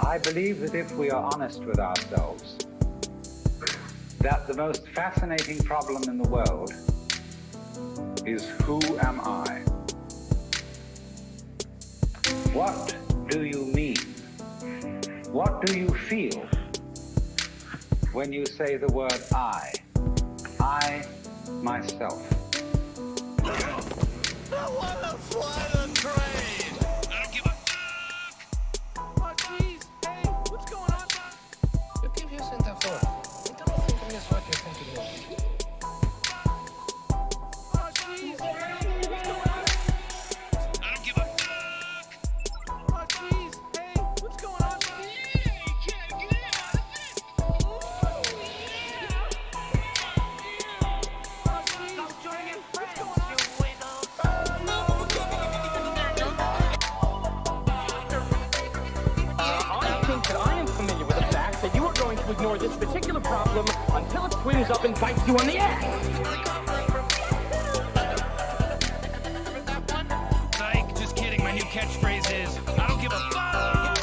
I believe that if we are honest with ourselves, that the most fascinating problem in the world is who am I? What do you mean? What do you feel when you say the word I myself? I want to fly the train! I don't give a fuck! Oh, jeez. Hey, what's going on, man? Yo que viu sentar fora? Então não fica minha sorte eu tenho que ver. Oh, jeez. Hey, what's going on? I don't give a fuck! Oh, jeez. Hey, what's going on, man? Yeah, you can't get out of it! Oh, yeah! Oh, jeez. Stop joining your friends, you weirdo! I think that I am familiar with the fact that you are going to ignore this particular problem until it swings up and bites you on the ass. Psych, just kidding. My new catchphrase is, I don't give a fuck!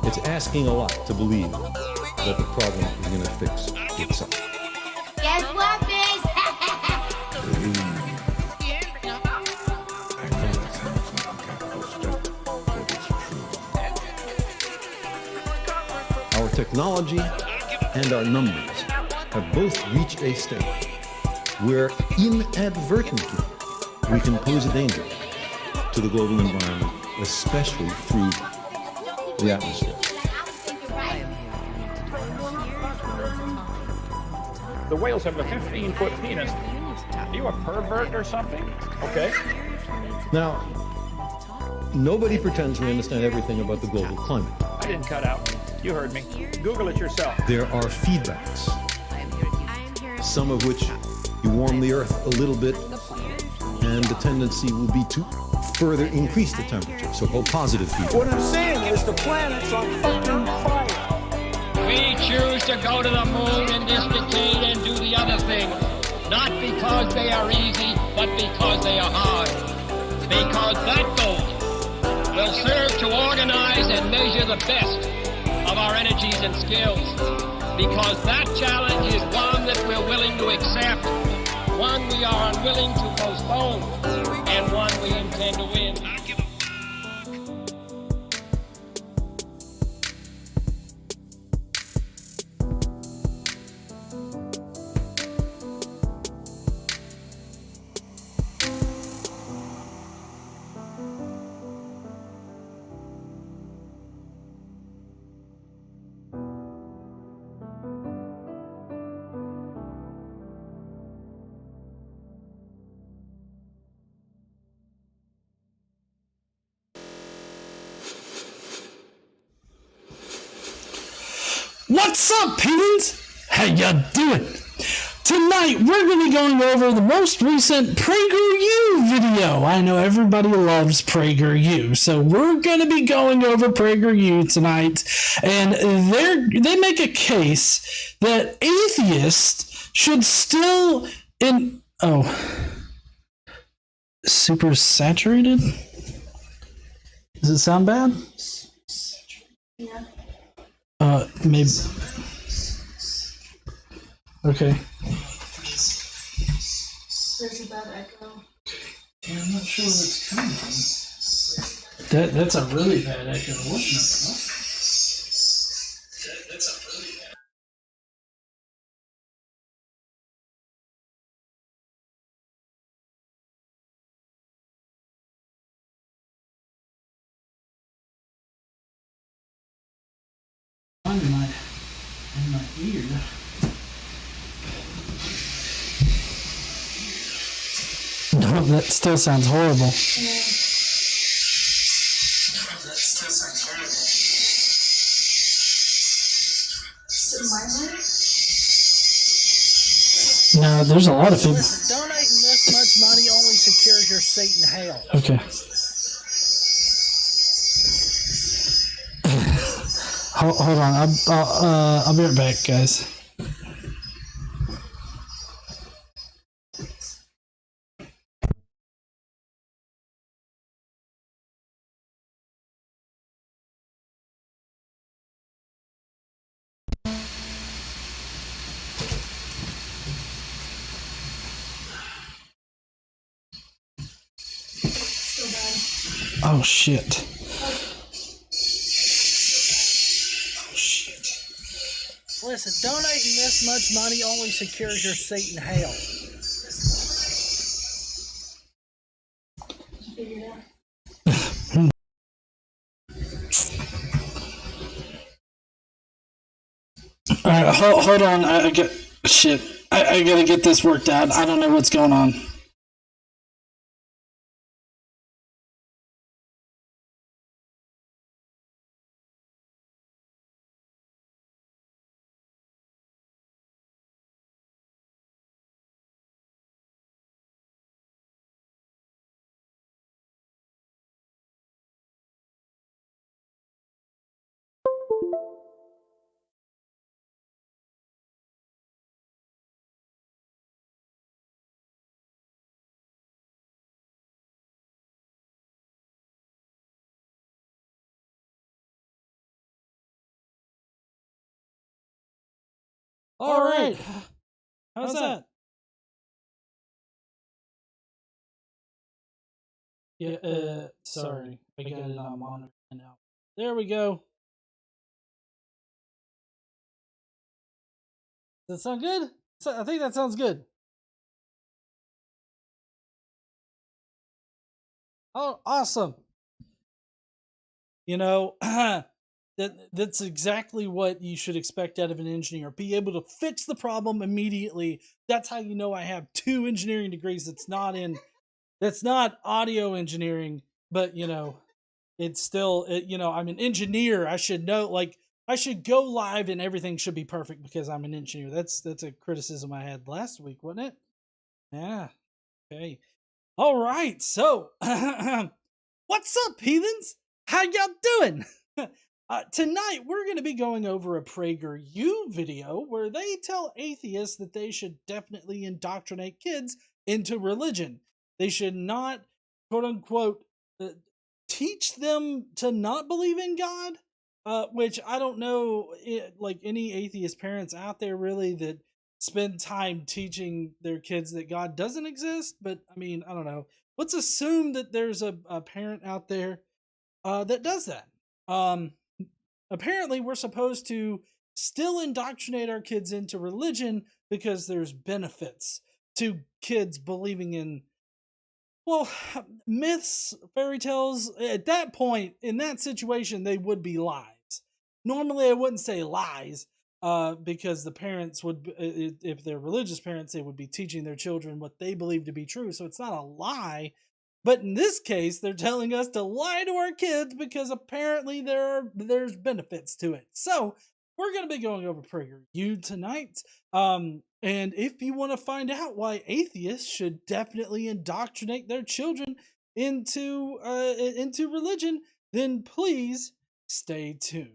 It's asking a lot to believe that the problem is going to fix itself. Guess what, bitch? Our technology and our numbers have both reached a state where inadvertently we can pose a danger to the global environment, especially through the atmosphere. The whales have a 15-foot penis. Are you a pervert or something? Okay. Now, nobody pretends we understand everything about the global climate. I didn't cut out. You heard me. Google it yourself. There are feedbacks, some of which you warm the Earth a little bit, and the tendency will be to further increase the temperature, so-called positive feedback. What I'm saying is the planet's on fucking fire. We choose to go to the moon in this decade and do the other things, not because they are easy, but because they are hard. Because that goal will serve to organize and measure the best of our energies and skills. Because that challenge is one that we're willing to accept, one we are unwilling to postpone, and one we intend to win. I don't give a fuck! What's up, Pins? How ya doing? Tonight, we're going to be going over the most recent PragerU video. I know everybody loves PragerU, so we're going to be going over PragerU tonight, and they make a case that atheists should still super saturated? Does it sound bad? Yeah. Maybe. Okay. There's a bad echo. Yeah, I'm not sure where it's coming from. That's a really bad echo. What in the fuck? That's a really bad. In my ear. No, that still sounds horrible. Yeah. That still sounds horrible. Is it my mic? No, there's a lot of people. Listen, donating this much money only secures your seat in hell. Okay. Hold on. I'll be right back, guys. Oh shit. Oh shit. Listen, donating this much money only secures your seat in hell. Figure it out. All right, hold on. I got shit. I gotta get this worked out. I don't know what's going on. All right. How's that? Yeah, sorry. I got it on monitor now. There we go. Does that sound good? I think that sounds good. Oh, awesome. You know, that's exactly what you should expect out of an engineer. Be able to fix the problem immediately. That's how you know I have 2 engineering degrees. That's not audio engineering, but you know, it's still I'm an engineer. I should know, like, I should go live and everything should be perfect because I'm an engineer. That's a criticism I had last week, wasn't it? Yeah. Okay. All right. So, what's up, heathens? How y'all doing? Tonight, we're going to be going over a PragerU video where they tell atheists that they should definitely indoctrinate kids into religion. They should not, quote unquote, teach them to not believe in God, which I don't know, like any atheist parents out there really that spend time teaching their kids that God doesn't exist. But I mean, I don't know. Let's assume that there's a parent out there that does that. Apparently, we're supposed to still indoctrinate our kids into religion because there's benefits to kids believing in, well, myths, fairy tales. At that point, in that situation, they would be lies. Normally, I wouldn't say lies, because the parents would, if they're religious parents, they would be teaching their children what they believe to be true. So it's not a lie. But in this case, they're telling us to lie to our kids because apparently there's benefits to it. So we're going to be going over PragerU tonight. And if you want to find out why atheists should definitely indoctrinate their children into religion, then please stay tuned.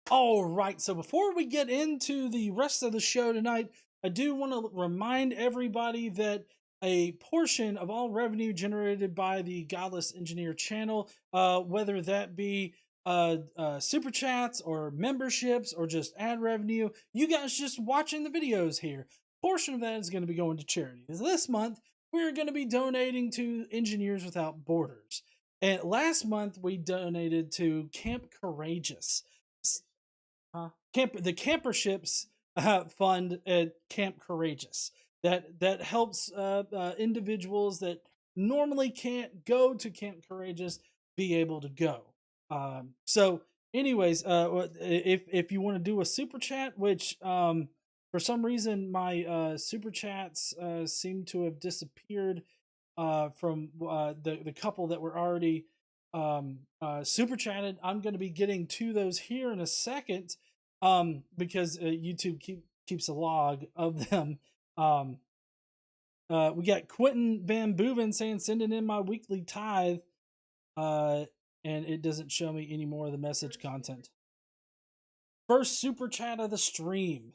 All right, so before we get into the rest of the show tonight, I do want to remind everybody that a portion of all revenue generated by the Godless Engineer channel, whether that be super chats or memberships or just ad revenue, you guys just watching the videos here, portion of that is going to be going to charity. This month, we're going to be donating to Engineers Without Borders. And last month, we donated to Camp Courageous. The camperships fund at Camp Courageous that helps individuals that normally can't go to Camp Courageous be able to go. So anyways, if you want to do a super chat, which for some reason my super chats seem to have disappeared from the couple that were already super chatted. I'm going to be getting to those here in a second, because YouTube keeps a log of them. We got Quentin Van Boeven saying, sending in my weekly tithe, and it doesn't show me any more of the message content. First super chat of the stream.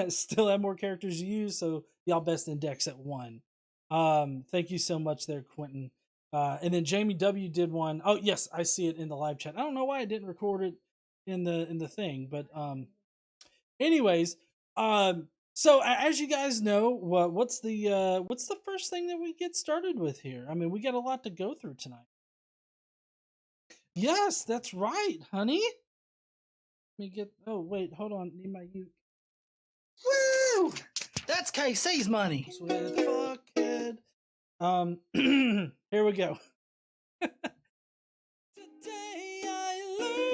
Still have more characters to use, so y'all best index at 1. Thank you so much there, Quentin. And then Jamie W did one. Oh yes, I see it in the live chat. I don't know why I didn't record it in the thing, but anyways, so as you guys know, what's the first thing that we get started with here? I mean, we got a lot to go through tonight. Yes, that's right, honey. Let me get. Oh wait, hold on. Need my uke. Woo! That's KC's money. With fuckhead. Here we go. Today I learned.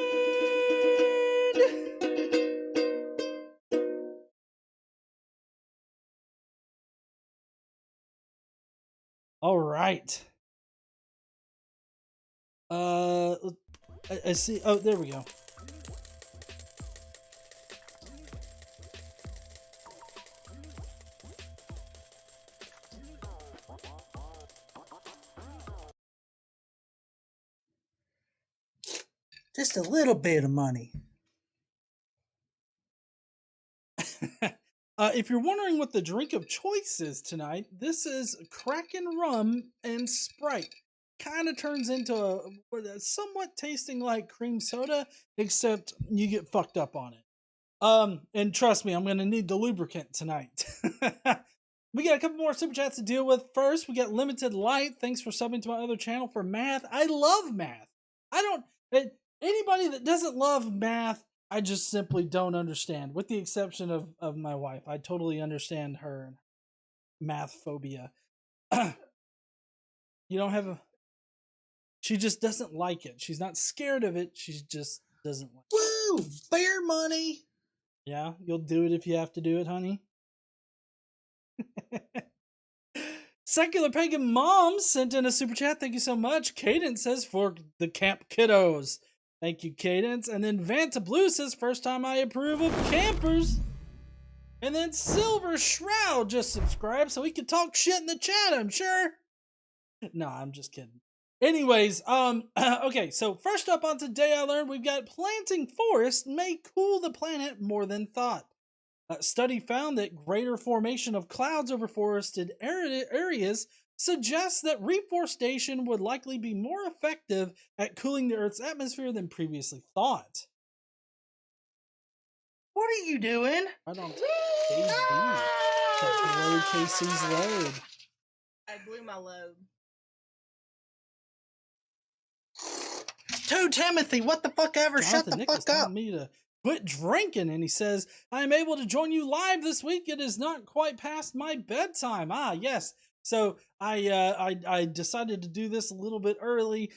All right. I see. Oh, there we go. Just a little bit of money. If you're wondering what the drink of choice is tonight, this is Kraken rum and Sprite. Kind of turns into a somewhat tasting like cream soda, except you get fucked up on it. And trust me, I'm gonna need the lubricant tonight. We got a couple more super chats to deal with. First, we got Limited Light. Thanks for subbing to my other channel for math. I love math. Anybody that doesn't love math, I just simply don't understand, with the exception of my wife. I totally understand her math phobia. You don't have a... She just doesn't like it. She's not scared of it. She just doesn't like it. Woo! Bear money! Yeah, you'll do it if you have to do it, honey. Secular Pagan Mom sent in a super chat. Thank you so much. Cadence says, for the camp kiddos. Thank you, Cadence. And then Vanta Blue says, first time I approve of campers. And then Silver Shroud just subscribed so he could talk shit in the chat, I'm sure. No, I'm just kidding. Anyways, okay, so first up on Today I Learned, we've got planting forests may cool the planet more than thought. A study found that greater formation of clouds over forested areas suggests that reforestation would likely be more effective at cooling the Earth's atmosphere than previously thought. What are you doing? Right on KZ. To load KC's load. I blew my load. To Timothy, what the fuck ever? Jonathan Shut the Nick is fuck telling up. me to quit drinking, and he says, I am able to join you live this week. It is not quite past my bedtime. Ah, yes. So I decided to do this a little bit early,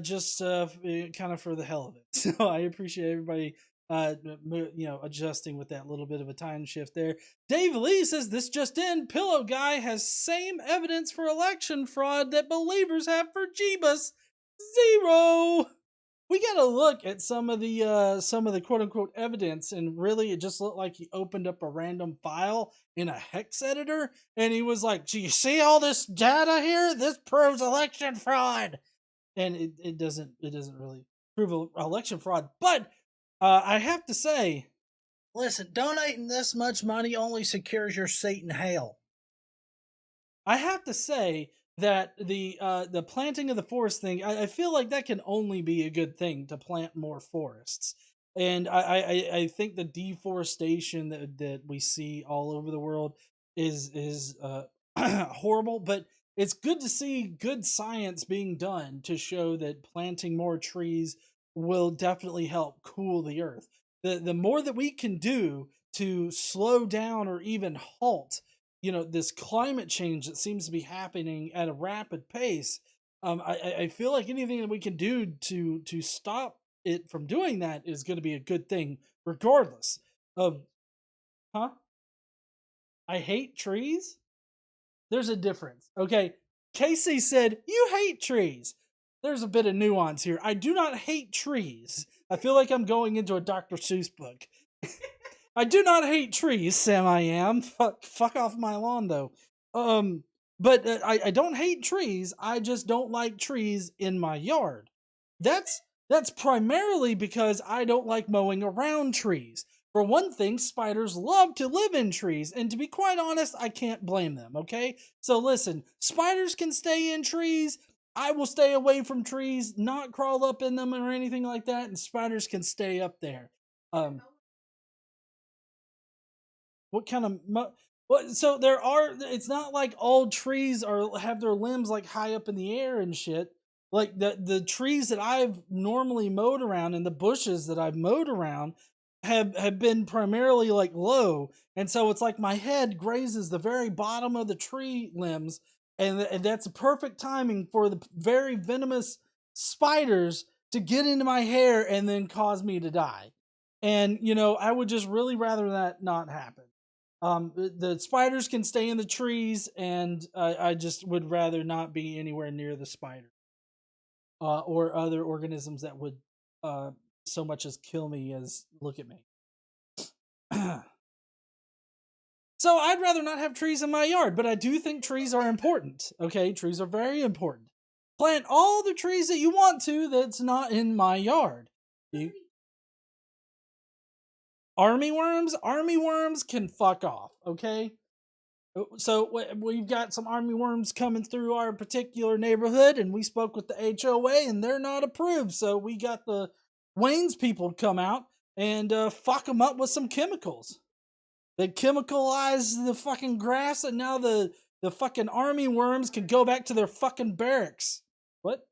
just kind of for the hell of it. So I appreciate everybody, adjusting with that little bit of a time shift there. Dave Lee says, this just in, Pillow Guy has same evidence for election fraud that believers have for Jeebus. 0. We gotta look at some of the quote unquote evidence, and really it just looked like he opened up a random file in a hex editor and he was like, do you see all this data here? This proves election fraud. And it doesn't really prove election fraud. But I have to say, listen, donating this much money only secures your seat in hell. I have to say that the planting of the forest thing, I feel like that can only be a good thing, to plant more forests. And I think the deforestation that we see all over the world is horrible, but it's good to see good science being done to show that planting more trees will definitely help cool the earth. The more that we can do to slow down or even halt this climate change that seems to be happening at a rapid pace, I feel like anything that we can do to stop it from doing that is going to be a good thing, regardless of, I hate trees? There's a difference, okay? Casey said, you hate trees. There's a bit of nuance here. I do not hate trees. I feel like I'm going into a Dr. Seuss book. I do not hate trees, Sam. I am. Fuck off my lawn, though. But I don't hate trees. I just don't like trees in my yard. That's primarily because I don't like mowing around trees. For one thing, spiders love to live in trees, and to be quite honest, I can't blame them, okay? So listen, spiders can stay in trees, I will stay away from trees, not crawl up in them or anything like that, and spiders can stay up there. What kind of so there are, it's not like all trees have their limbs like high up in the air and shit. Like the trees that I've normally mowed around and the bushes that I've mowed around have been primarily like low, and so it's like my head grazes the very bottom of the tree limbs, and that's perfect timing for the very venomous spiders to get into my hair and then cause me to die. And I would just really rather that not happen. The spiders can stay in the trees, and I just would rather not be anywhere near the spider or other organisms that would so much as kill me as look at me. So I'd rather not have trees in my yard, but I do think trees are important. Okay, trees are very important. Plant all the trees that you want to that's not in my yard. Army worms can fuck off, okay? So we've got some army worms coming through our particular neighborhood, and we spoke with the HOA, and they're not approved. So we got the Wayne's people come out and fuck them up with some chemicals. They chemicalize the fucking grass, and now the fucking army worms can go back to their fucking barracks. What?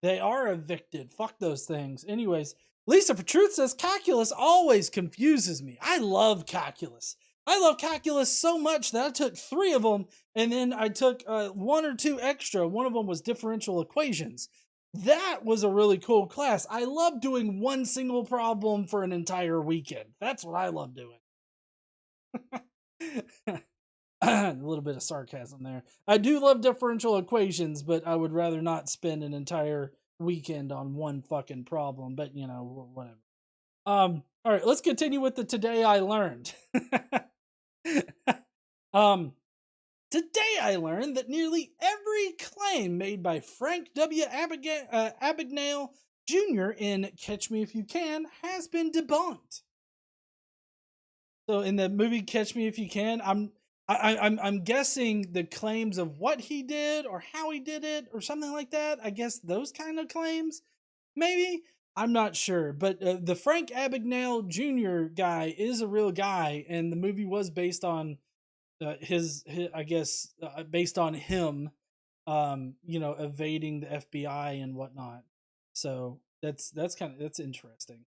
They are evicted. Fuck those things. Anyways, Lisa for Truth says calculus always confuses me. I love calculus. I love calculus so much that I took 3 of them, and then I took 1 or 2 extra. One of them was differential equations. That was a really cool class. I love doing one single problem for an entire weekend. That's what I love doing. A little bit of sarcasm there. I do love differential equations, but I would rather not spend an entire weekend on one fucking problem, but whatever. All right, let's continue with the Today I Learned. Today I learned that nearly every claim made by Frank W. Abagnale Jr. in Catch Me If You Can has been debunked. So in the movie Catch Me If You Can, I'm guessing the claims of what he did or how he did it or something like that. I guess those kind of claims, maybe. I'm not sure, but the Frank Abagnale Jr. guy is a real guy, and the movie was based on his I guess based on him, evading the FBI and whatnot. So that's interesting.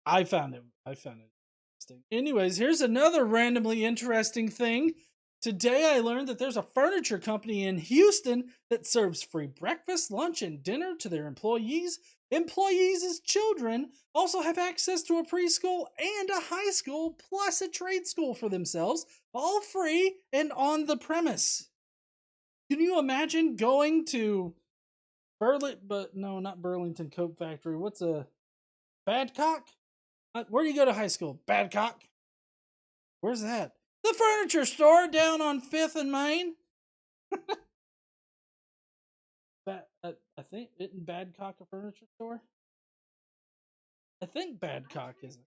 I found it interesting. Anyways, here's another randomly interesting thing. Today I learned that there's a furniture company in Houston that serves free breakfast, lunch, and dinner to their employees. Employees' children also have access to a preschool and a high school, plus a trade school for themselves, all free and on the premise. Can you imagine going to not Burlington Coat Factory. What's a Badcock? Where do you go to high school? Badcock? Where's that? The furniture store down on 5th and Main. I think, isn't Badcock a furniture store? I think Badcock is.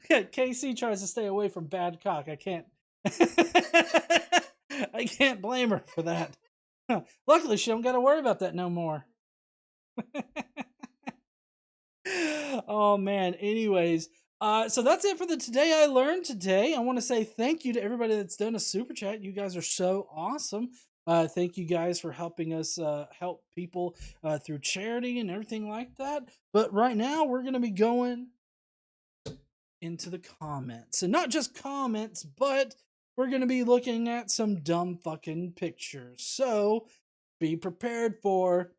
KC tries to stay away from Badcock. I can't. I can't blame her for that. Luckily, she don't got to worry about that no more. Oh man. Anyways, so that's it for the Today I Learned today. I want to say thank you to everybody that's done a super chat. You guys are so awesome. Thank you guys for helping us help people through charity and everything like that. But right now we're going to be going into the comments, and not just comments, but we're going to be looking at some dumb fucking pictures. So be prepared for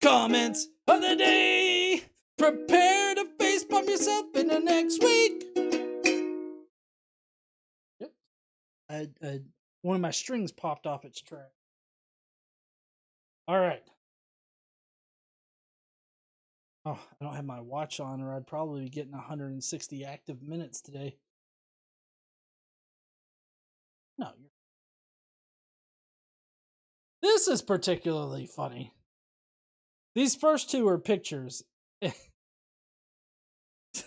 comments of the day. Prepare to facepalm yourself in the next week. Yep. One of my strings popped off its track. All right. Oh, I don't have my watch on, or I'd probably be getting 160 active minutes today. No, this is particularly funny. These first 2 are pictures.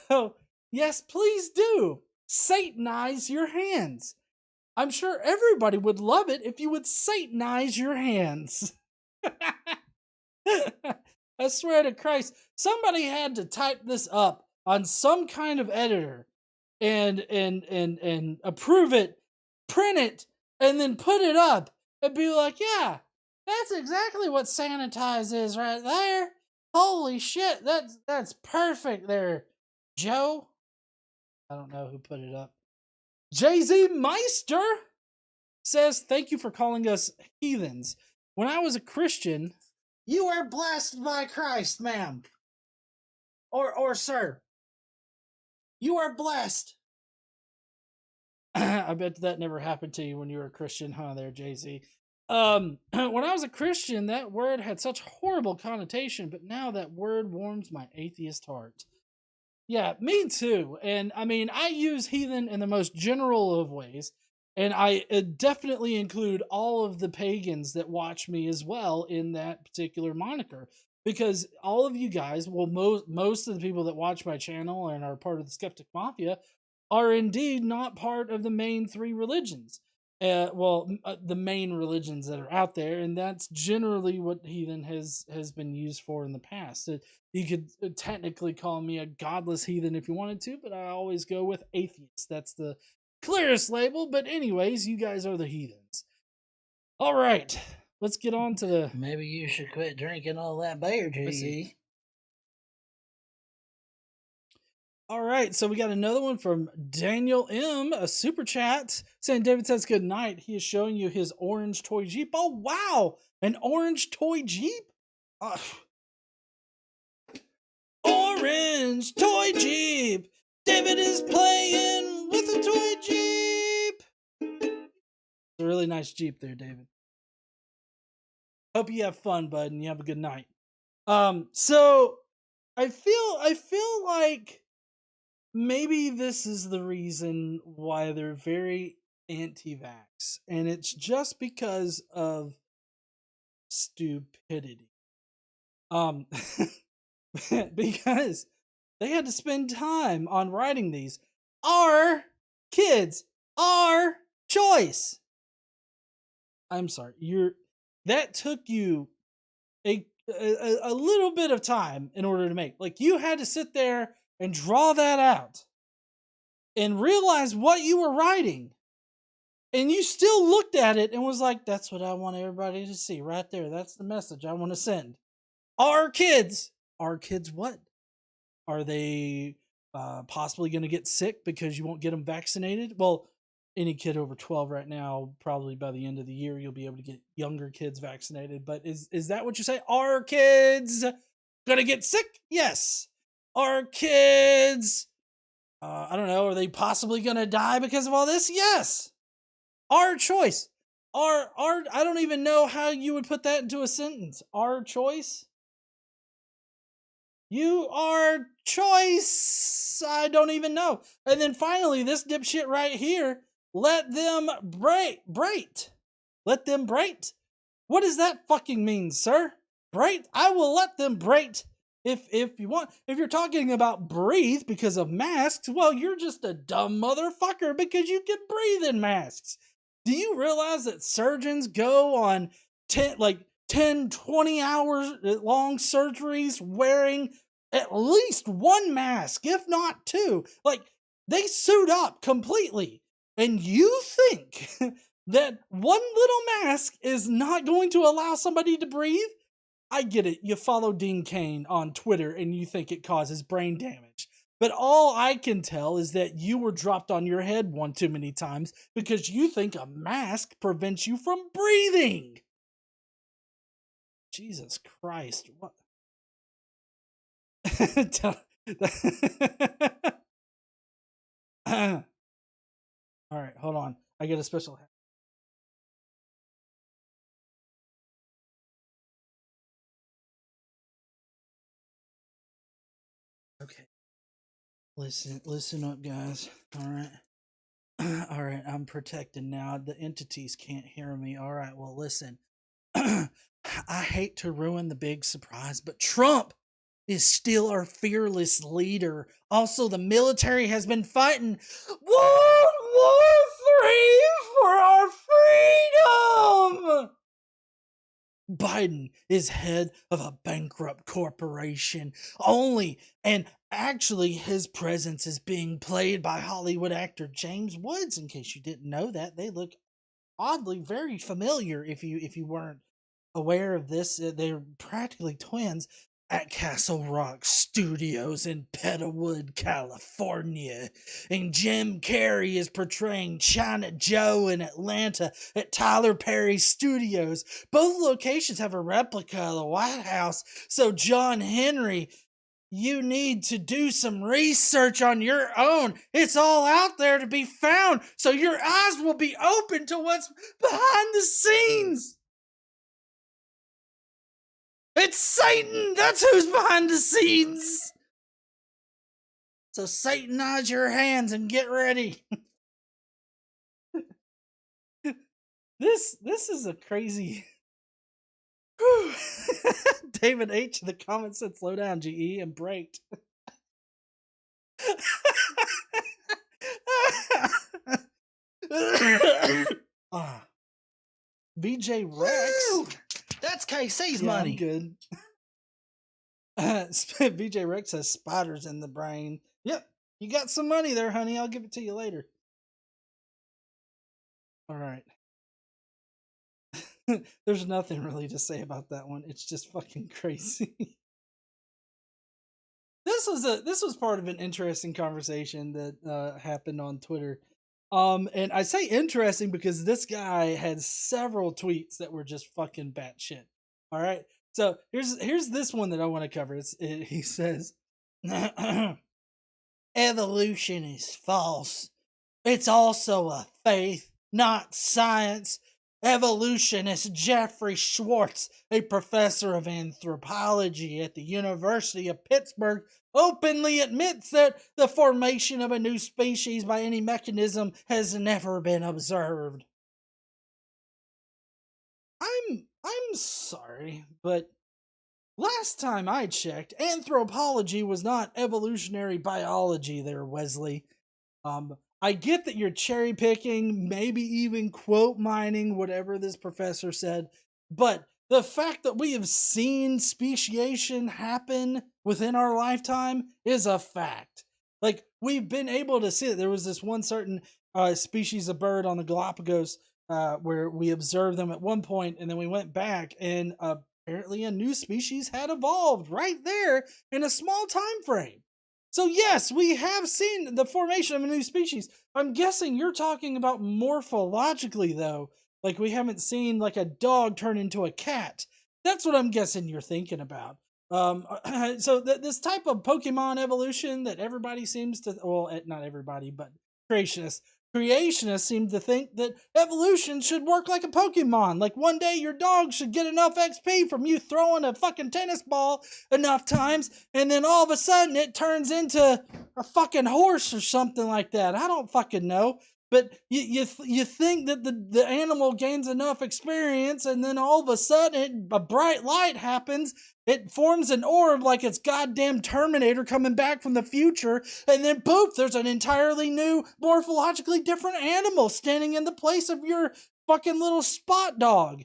So, yes, please do satanize your hands. I'm sure everybody would love it if you would Satanize your hands. I swear to Christ, somebody had to type this up on some kind of editor and approve it, print it, and then put it up and be like, yeah, that's exactly what sanitize is right there. Holy shit, that's perfect there, Joe. I don't know who put it up. Jay-Z Meister says, thank you for calling us heathens. When I was a Christian, you are blessed by Christ, ma'am. Or sir. You are blessed. I bet that never happened to you when you were a Christian, huh, there, Jay-Z. When I was a Christian, that word had such horrible connotation, but now that word warms my atheist heart. Yeah, me too. And I mean, I use heathen in the most general of ways, and I definitely include all of the pagans that watch me as well in that particular moniker. Because all of you guys, well, most of the people that watch my channel and are part of the Skeptic Mafia are indeed not part of the main three religions. The main religions that are out there, and that's generally what heathen has been used for in the past. You could technically call me a godless heathen if you wanted to, but I always go with atheist. That's the clearest label, but anyways, you guys are the heathens. All right, let's get on to the... Maybe you should quit drinking all that beer, Jay-Z. All right, so we got another one from Daniel M, a super chat, saying David says good night. He is showing you his orange toy Jeep. Oh, wow, an orange toy Jeep? Orange toy Jeep. David is playing with a toy Jeep. It's a really nice Jeep there, David. Hope you have fun, bud, and you have a good night. So I feel like maybe this is the reason why they're very anti-vax, and it's just because of stupidity. Because they had to spend time on writing these. Our kids, our choice. I'm sorry, that took you a little bit of time in order to make. Like, you had to sit there and draw that out and realize what you were writing. And you still looked at it and was like, that's what I want everybody to see right there. That's the message I want to send. Our kids what? Are they possibly going to get sick because you won't get them vaccinated? Well, any kid over 12 right now, probably by the end of the year, you'll be able to get younger kids vaccinated. But is that what you say? Are kids going to get sick? Yes. Are kids, I don't know, are they possibly going to die because of all this? Yes. Our choice. I don't even know how you would put that into a sentence. Our choice? You are choice. I don't even know. And then finally, this dipshit right here, let them brate. Let them brate. What does that fucking mean, sir? Brate? I will let them brate. If you want, if you're talking about breathe because of masks, well, you're just a dumb motherfucker because you can breathe in masks. Do you realize that surgeons go on 10, 20 hours long surgeries wearing at least one mask, if not two? Like, they suit up completely. And you think that one little mask is not going to allow somebody to breathe? I get it. You follow Dean Cain on Twitter and you think it causes brain damage. But all I can tell is that you were dropped on your head one too many times because you think a mask prevents you from breathing. Jesus Christ. What? All right, hold on. I get a special hat. Okay. Listen up, guys. All right. All right, I'm protected now. The entities can't hear me. All right, well, listen. I hate to ruin the big surprise, but Trump is still our fearless leader. Also, the military has been fighting World War III for Biden is head of a bankrupt corporation only, and actually his presence is being played by Hollywood actor James Woods. In case you didn't know that, they look oddly very familiar. If you weren't aware of this, they're practically twins at Castle Rock Studios in Petalwood, California. And Jim Carrey is portraying China Joe in Atlanta at Tyler Perry Studios. Both locations have a replica of the White House. So John Henry, you need to do some research on your own. It's all out there to be found, so your eyes will be open to what's behind the scenes. It's Satan! That's who's behind the scenes! So Satanize your hands and get ready. This is a crazy... David H. in the comments said, slow down, GE, and braked. BJ Rex. Woo! That's KC's Yeah, money. I'm good. BJ Rex has spiders in the brain. Yep, you got some money there, honey. I'll give it to you later. All right. There's nothing really to say about that one. It's just fucking crazy. This was part of an interesting conversation that happened on Twitter. And I say interesting because this guy had several tweets that were just fucking batshit. All right. So here's this one that I want to cover. He says, evolution is false. It's also a faith, not science. Evolutionist Jeffrey Schwartz, a professor of anthropology at the University of Pittsburgh, openly admits that the formation of a new species by any mechanism has never been observed. I'm sorry, but last time I checked, anthropology was not evolutionary biology there, Wesley. I get that you're cherry picking, maybe even quote mining whatever this professor said, but the fact that we have seen speciation happen within our lifetime is a fact. Like, we've been able to see it. There was this one certain species of bird on the Galapagos where we observed them at one point, and then we went back, and apparently a new species had evolved right there in a small time frame. So yes, we have seen the formation of a new species. I'm guessing you're talking about morphologically, though. Like, we haven't seen like a dog turn into a cat. That's what I'm guessing you're thinking about. So this type of Pokemon evolution that everybody seems to, well, not everybody, but creationists seem to think that evolution should work like a Pokemon. Like, one day your dog should get enough XP from you throwing a fucking tennis ball enough times, and then all of a sudden it turns into a fucking horse or something like that. I don't fucking know. But you think that the animal gains enough experience, and then all of a sudden a bright light happens. It forms an orb like it's goddamn Terminator coming back from the future, and then poof, there's an entirely new, morphologically different animal standing in the place of your fucking little spot dog.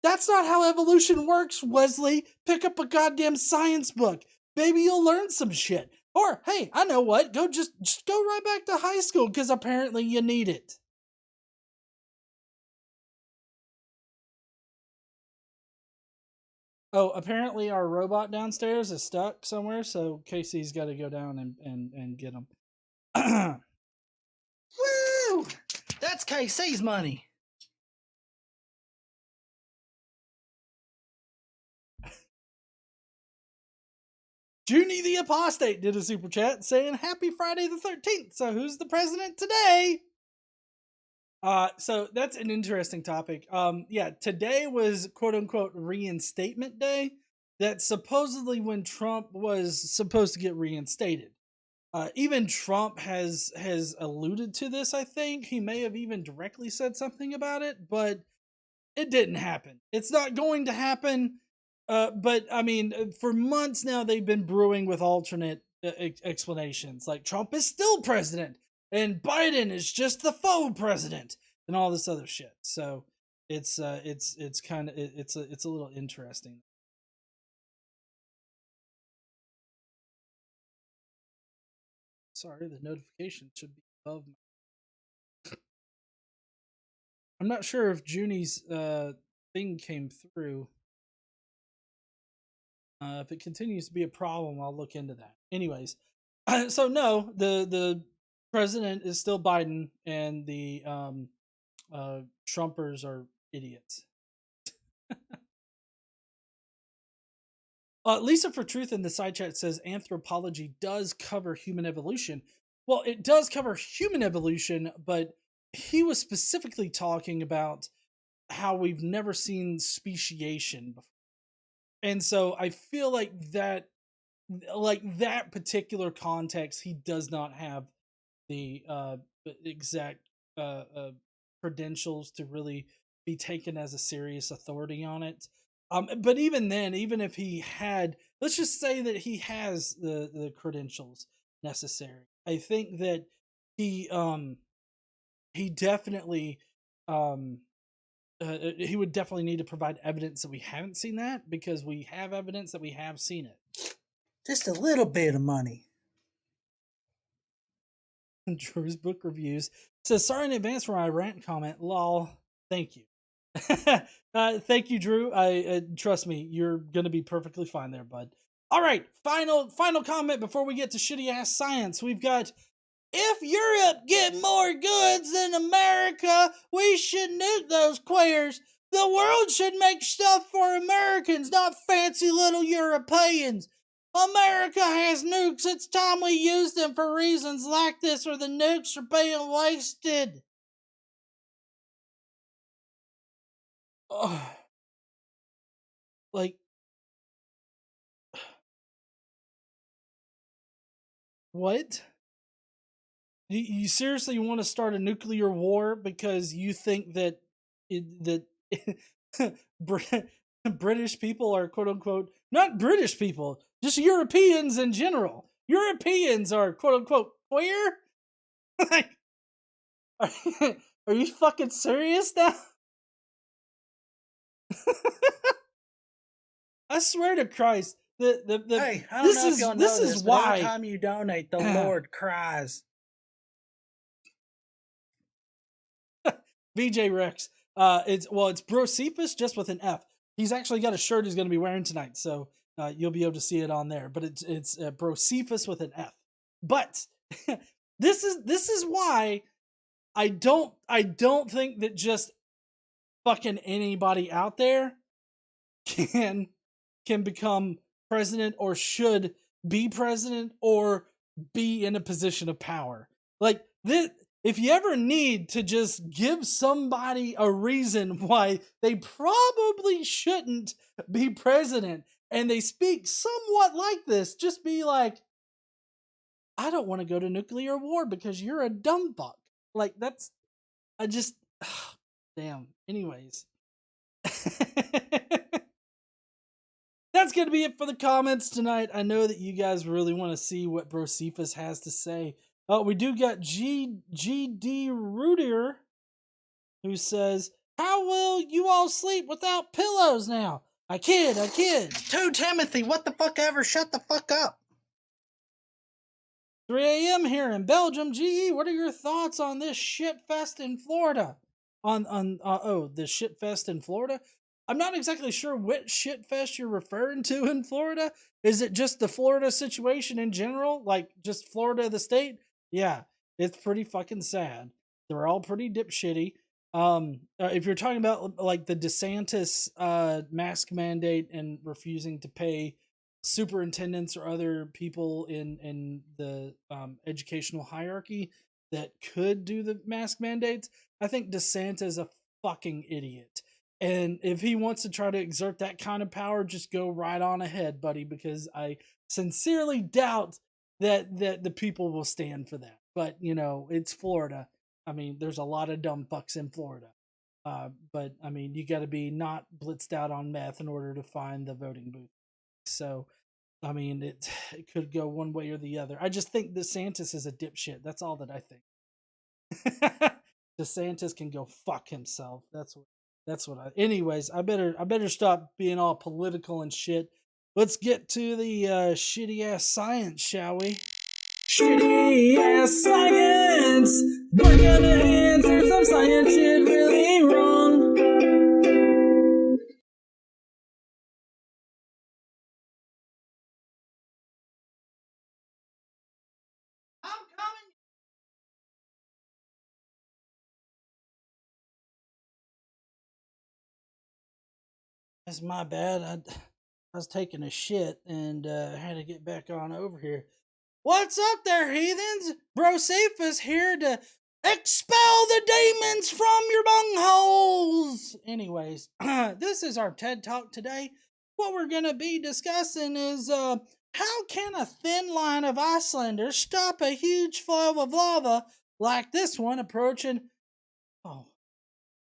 That's not how evolution works, Wesley. Pick up a goddamn science book. Maybe you'll learn some shit. Or, hey, I know what, just go right back to high school, because apparently you need it. Oh, apparently our robot downstairs is stuck somewhere, so Casey's got to go down and get him. Woo! That's KC's money. Junie the Apostate did a super chat saying, Happy Friday the 13th. So who's the president today? So that's an interesting topic. Yeah, today was quote unquote reinstatement day. That's supposedly when Trump was supposed to get reinstated. Even Trump has alluded to this, I think. He may have even directly said something about it, but it didn't happen. It's not going to happen. But I mean, for months now, they've been brewing with alternate explanations. Like, Trump is still president and Biden is just the faux president and all this other shit. So it's kind of it's a little interesting. Sorry, the notification should be above. I'm not sure if Junie's thing came through. If it continues to be a problem, I'll look into that. Anyways, so no, the president is still Biden, and the Trumpers are idiots. Lisa for Truth in the side chat says anthropology does cover human evolution. Well, it does cover human evolution, but he was specifically talking about how we've never seen speciation before. And so I feel like that particular context, he does not have the exact credentials to really be taken as a serious authority on it. But even then, even if he had, let's just say that he has the credentials necessary, I think that he definitely he would definitely need to provide evidence that we haven't seen that, because we have evidence that we have seen it. Just a little bit of money. Drew's book reviews says, sorry in advance for my rant comment. Lol. Thank you. Thank you, Drew. I trust me, you're gonna be perfectly fine there, bud. All right, final comment before we get to shitty ass science. We've got, if Europe get more goods than America, we should nuke those queers. The world should make stuff for Americans, not fancy little Europeans. America has nukes. It's time we use them for reasons like this, or the nukes are being wasted. Like, what? You seriously want to start a nuclear war because you think that British people are quote unquote, not British people, just Europeans in general. Europeans are quote unquote queer? Like, are you fucking serious now? I swear to Christ, Hey, I don't know if y'all know this, but why every time you donate, the Lord cries. VJ Rex. It's Brocephus just with an F. He's actually got a shirt he's going to be wearing tonight, so you'll be able to see it on there. But it's Brocephus with an F. But this is why I don't think that just fucking anybody out there can become president, or should be president, or be in a position of power. Like this, if you ever need to just give somebody a reason why they probably shouldn't be president, and they speak somewhat like this, just be like, I don't want to go to nuclear war because you're a dumb fuck. Like, that's, I just, damn. Anyways. That's going to be it for the comments tonight. I know that you guys really want to see what Brocephus has to say. We do got GD Rudier, who says, how will you all sleep without pillows now? I kid. 2 Timothy, what the fuck ever? Shut the fuck up. 3 a.m. here in Belgium. GE, what are your thoughts on this shit fest in Florida? The shit fest in Florida? I'm not exactly sure what shit fest you're referring to in Florida. Is it just the Florida situation in general? Like, just Florida, the state? Yeah, it's pretty fucking sad. They're all pretty dipshitty. If you're talking about, like, the DeSantis mask mandate and refusing to pay superintendents or other people in the educational hierarchy that could do the mask mandates, I think DeSantis is a fucking idiot. And if he wants to try to exert that kind of power, just go right on ahead, buddy, because I sincerely doubt that the people will stand for that. But, you know, it's Florida. I mean, there's a lot of dumb fucks in Florida. But, I mean, you got to be not blitzed out on meth in order to find the voting booth. So, I mean, it could go one way or the other. I just think DeSantis is a dipshit. That's all that I think. DeSantis can go fuck himself. That's what. That's what I. Anyways, I better stop being all political and shit. Let's get to the shitty ass science, shall we? Shitty ass science. We're gonna answer some science shit really wrong. I'm coming. That's my bad. I was taking a shit and had to get back on over here. What's up there, heathens? Brocephus here to expel the demons from your bungholes. Anyways, this is our TED Talk today. What we're going to be discussing is how can a thin line of Icelanders stop a huge flow of lava like this one approaching... Oh,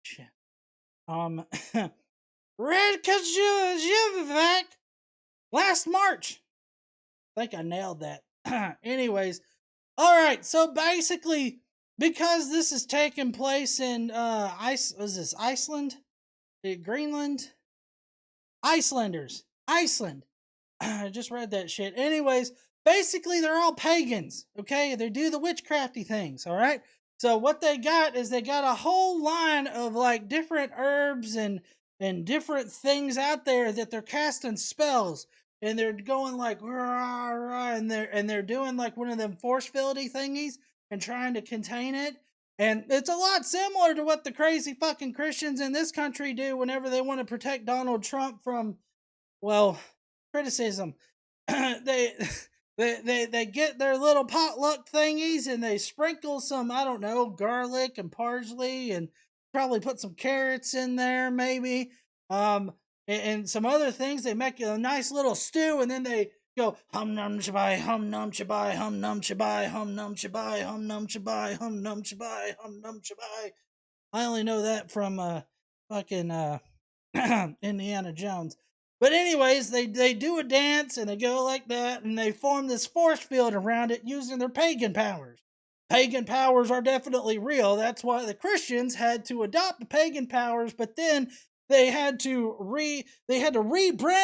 shit. Reykjavik last March. I think I nailed that. Anyways, all right. So basically, because this is taking place in Iceland, Greenland, Icelanders, Iceland. I just read that shit. Anyways, basically they're all pagans. Okay, they do the witchcrafty things. All right. So what they got is they got a whole line of like different herbs and different things out there that they're casting spells. And they're going like rah, rah, and they're doing like one of them force field-y thingies and trying to contain it. And it's a lot similar to what the crazy fucking Christians in this country do whenever they want to protect Donald Trump from, well, criticism. they get their little potluck thingies and they sprinkle some, I don't know, garlic and parsley and probably put some carrots in there maybe. And some other things. They make a nice little stew, and then they go hum num shabai, hum num shabai, hum num shabai, hum num shabai, hum num shabai, hum num shabai, hum num shabai. I only know that from fucking Indiana Jones. But anyways, they do a dance and they go like that, and they form this force field around it using their pagan powers. Pagan powers are definitely real. That's why the Christians had to adopt the pagan powers, but then they had to rebrand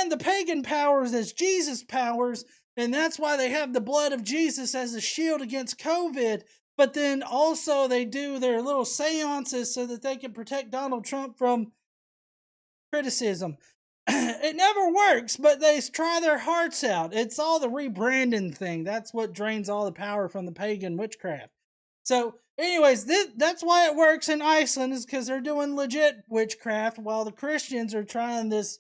the pagan powers as Jesus powers, and that's why they have the blood of Jesus as a shield against COVID. But then also they do their little seances so that they can protect Donald Trump from criticism. It never works, but they try their hearts out. It's all the rebranding thing. That's what drains all the power from the pagan witchcraft. So, anyways, that's why it works in Iceland, is because they're doing legit witchcraft while the Christians are trying this.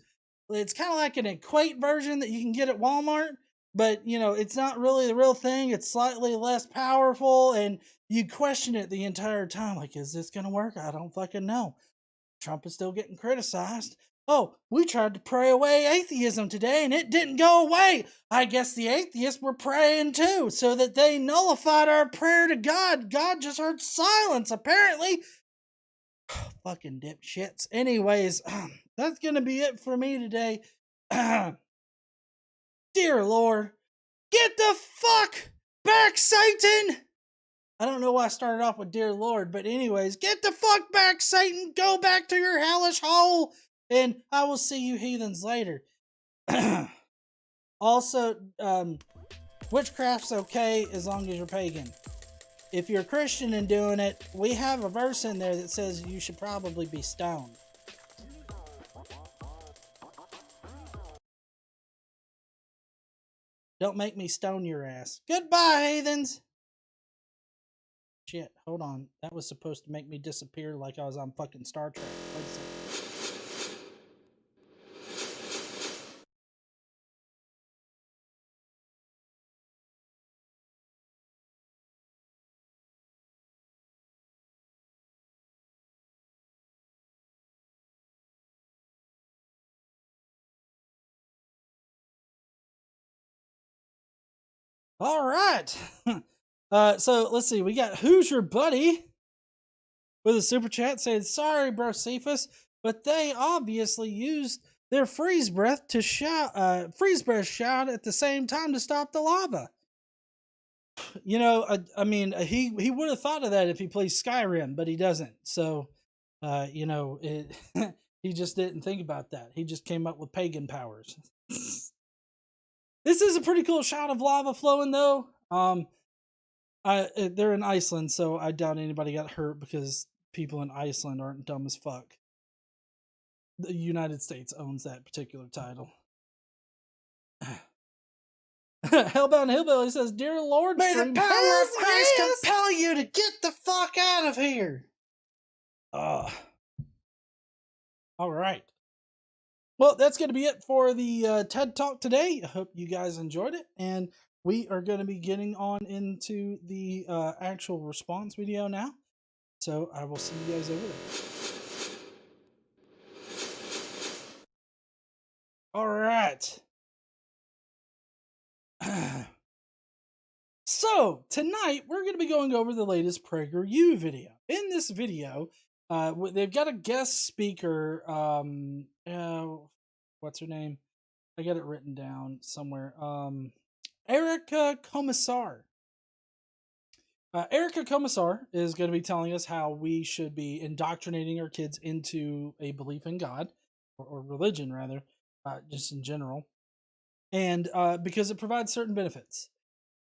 It's kind of like an equate version that you can get at Walmart, but, you know, it's not really the real thing. It's slightly less powerful, and you question it the entire time. Like, is this going to work? I don't fucking know. Trump is still getting criticized. Oh, we tried to pray away atheism today and it didn't go away. I guess the atheists were praying too, so that they nullified our prayer to God. God just heard silence, apparently. Fucking dipshits. Anyways, that's gonna be it for me today. Dear Lord, get the fuck back, Satan! I don't know why I started off with Dear Lord, but anyways, get the fuck back, Satan! Go back to your hellish hole! And I will see you heathens later. Also, witchcraft's okay as long as you're pagan. If you're a Christian and doing it, we have a verse in there that says you should probably be stoned. Don't make me stone your ass. Goodbye, heathens! Shit, hold on. That was supposed to make me disappear like I was on fucking Star Trek. Wait a second. All right. So let's see. We got Who's Your Buddy with a super chat saying, "Sorry, bro, Cephas, but they obviously used their freeze breath shout at the same time to stop the lava." You know, I mean, he would have thought of that if he plays Skyrim, but he doesn't. So, you know, He just didn't think about that. He just came up with pagan powers. This is a pretty cool shot of lava flowing, though. They're in Iceland, so I doubt anybody got hurt because people in Iceland aren't dumb as fuck. The United States owns that particular title. Hellbound Hillbilly says, "Dear Lord, May the stream, power hells of Christ yes!" compel you to get the fuck out of here. All right. Well, that's going to be it for the TED Talk today. I hope you guys enjoyed it, and we are going to be getting on into the actual response video now. So I will see you guys over there. All right. So tonight we're going to be going over the latest PragerU video. In this video, they've got a guest speaker. What's her name? I got it written down somewhere. Erica Komisar. Erica Komisar is going to be telling us how we should be indoctrinating our kids into a belief in God, or religion rather, just in general, and because it provides certain benefits.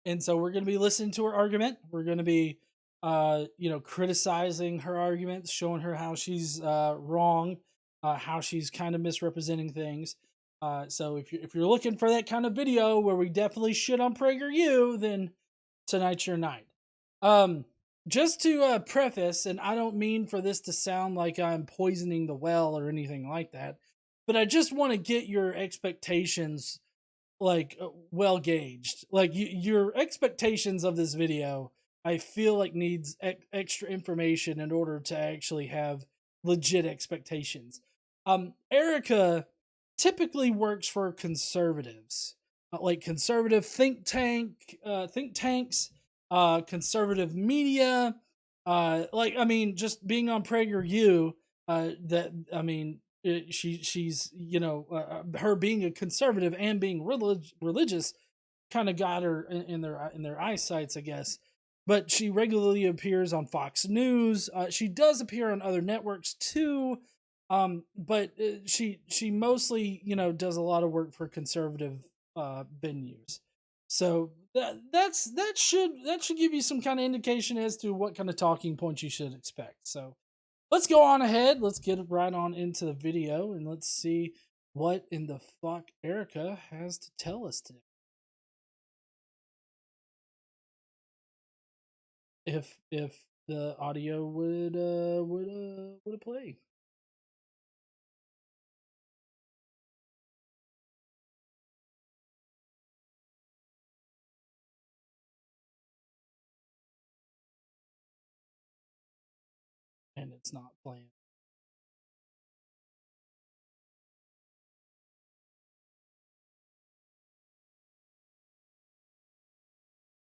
And so we're going to be listening to her argument. We're going to be, criticizing her arguments, showing her how she's wrong, how she's kind of misrepresenting things. So if you're looking for that kind of video where we definitely shit on PragerU, then tonight's your night. Just to preface, and I don't mean for this to sound like I'm poisoning the well or anything like that, but I just want to get your expectations well gauged. Like your expectations of this video, I feel like needs extra information in order to actually have legit expectations. Erica typically works for conservatives, like conservative think tanks, conservative media. Just being on PragerU, she's her being a conservative and being religious kind of got her in their eyesights, I guess. But she regularly appears on Fox News. She does appear on other networks too, but she mostly does a lot of work for conservative venues. So that should give you some kind of indication as to what kind of talking points you should expect. So let's go on ahead. Let's get right on into the video and let's see what in the fuck Erica has to tell us today. If the audio would play. And it's not playing.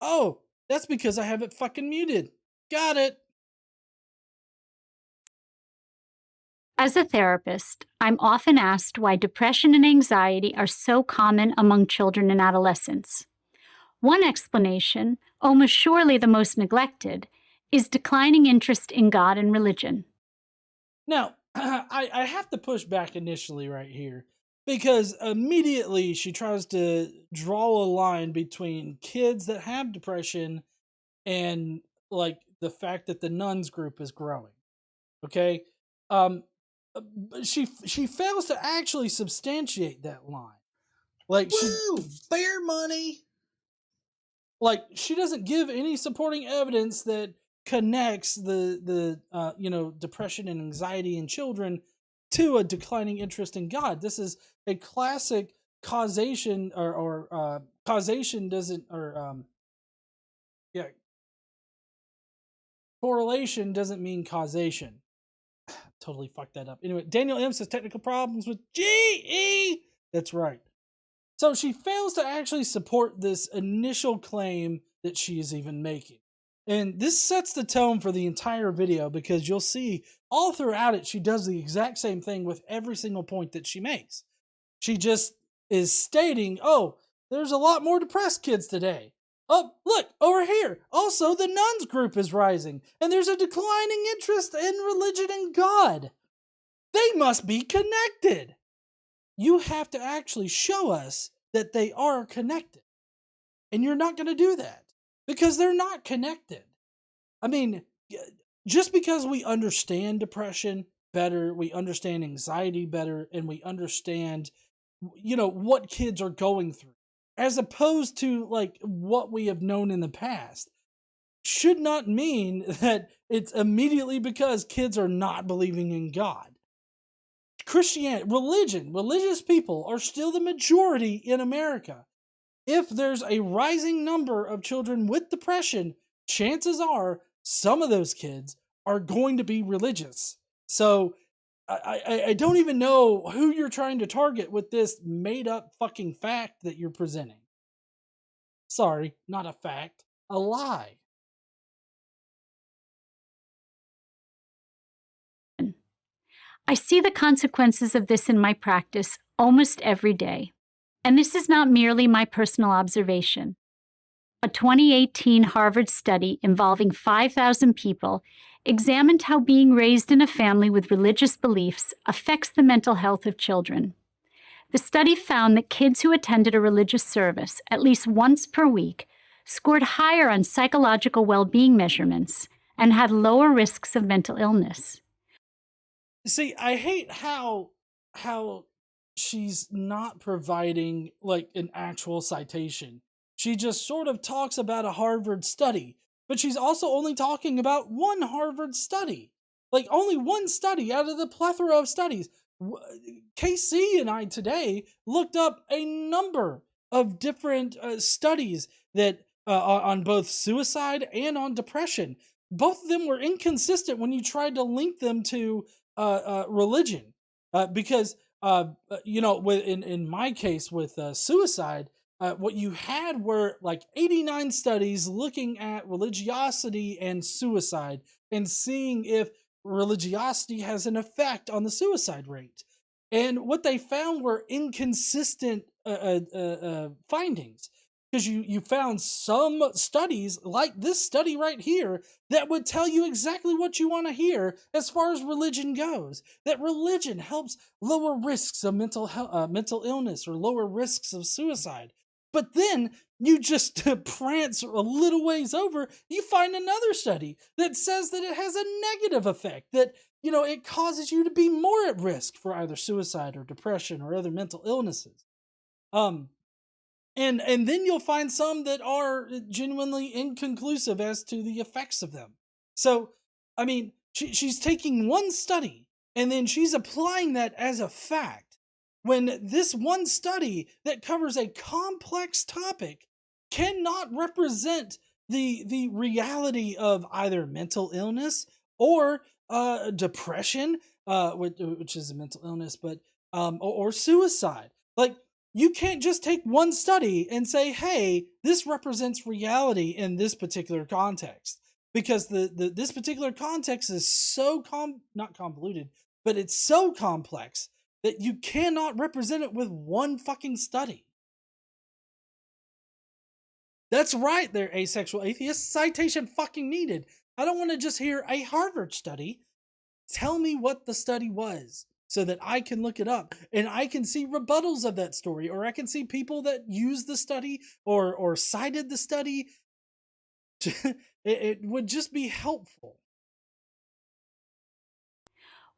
Oh, that's because I have it fucking muted. Got it. As a therapist, I'm often asked why depression and anxiety are so common among children and adolescents. One explanation, almost surely the most neglected, is declining interest in God and religion. Now, I have to push back initially right here, because immediately she tries to draw a line between kids that have depression and the fact that the nuns group is growing. Okay? She fails to actually substantiate that line. Bear money. She doesn't give any supporting evidence that connects the depression and anxiety in children to a declining interest in God. This is a classic causation or causation doesn't correlation doesn't mean causation. Totally fucked that up. Anyway, Daniel M says technical problems with GE. That's right. So she fails to actually support this initial claim that she is even making. And this sets the tone for the entire video, because you'll see all throughout it, she does the exact same thing with every single point that she makes. She just is stating, oh, there's a lot more depressed kids today. Oh, look, over here. Also, the nuns group is rising, and there's a declining interest in religion and God. they must be connected. You have to actually show us that they are connected. And you're not going to do that because they're not connected. I mean, just because we understand depression better, we understand anxiety better, and we understand, what kids are going through, as opposed to like what we have known in the past, should not mean that it's immediately because kids are not believing in God. Christianity, religious people are still the majority in America. If there's a rising number of children with depression, chances are some of those kids are going to be religious. So I don't even know who you're trying to target with this made up fucking fact that you're presenting. Sorry, not a fact, a lie. I see the consequences of this in my practice almost every day. And this is not merely my personal observation. A 2018 Harvard study involving 5,000 people examined how being raised in a family with religious beliefs affects the mental health of children. The study found that kids who attended a religious service at least once per week scored higher on psychological well-being measurements and had lower risks of mental illness. See, I hate how she's not providing like an actual citation. She just sort of talks about a Harvard study, but she's also only talking about one Harvard study. Like only one study out of the plethora of studies. KC and I today looked up a number of different studies that on both suicide and on depression. Both of them were inconsistent when you tried to link them to religion, because in my case with suicide, what you had were like 89 studies looking at religiosity and suicide and seeing if religiosity has an effect on the suicide rate. And what they found were inconsistent findings. Because you found some studies, like this study right here, that would tell you exactly what you want to hear as far as religion goes. That religion helps lower risks of mental illness or lower risks of suicide. But then you just prance a little ways over, you find another study that says that it has a negative effect, that it causes you to be more at risk for either suicide or depression or other mental illnesses. And then you'll find some that are genuinely inconclusive as to the effects of them. So, I mean, she's taking one study and then she's applying that as a fact, when this one study that covers a complex topic cannot represent the reality of either mental illness or depression, which is a mental illness, but or suicide. Like, you can't just take one study and say, hey, this represents reality in this particular context. Because this particular context is so not convoluted, but it's so complex that you cannot represent it with one fucking study. That's right, they're asexual atheists. Citation fucking needed. I don't want to just hear a Harvard study. Tell me what the study was, so that I can look it up and I can see rebuttals of that story, or I can see people that used the study or cited the study. It would just be helpful.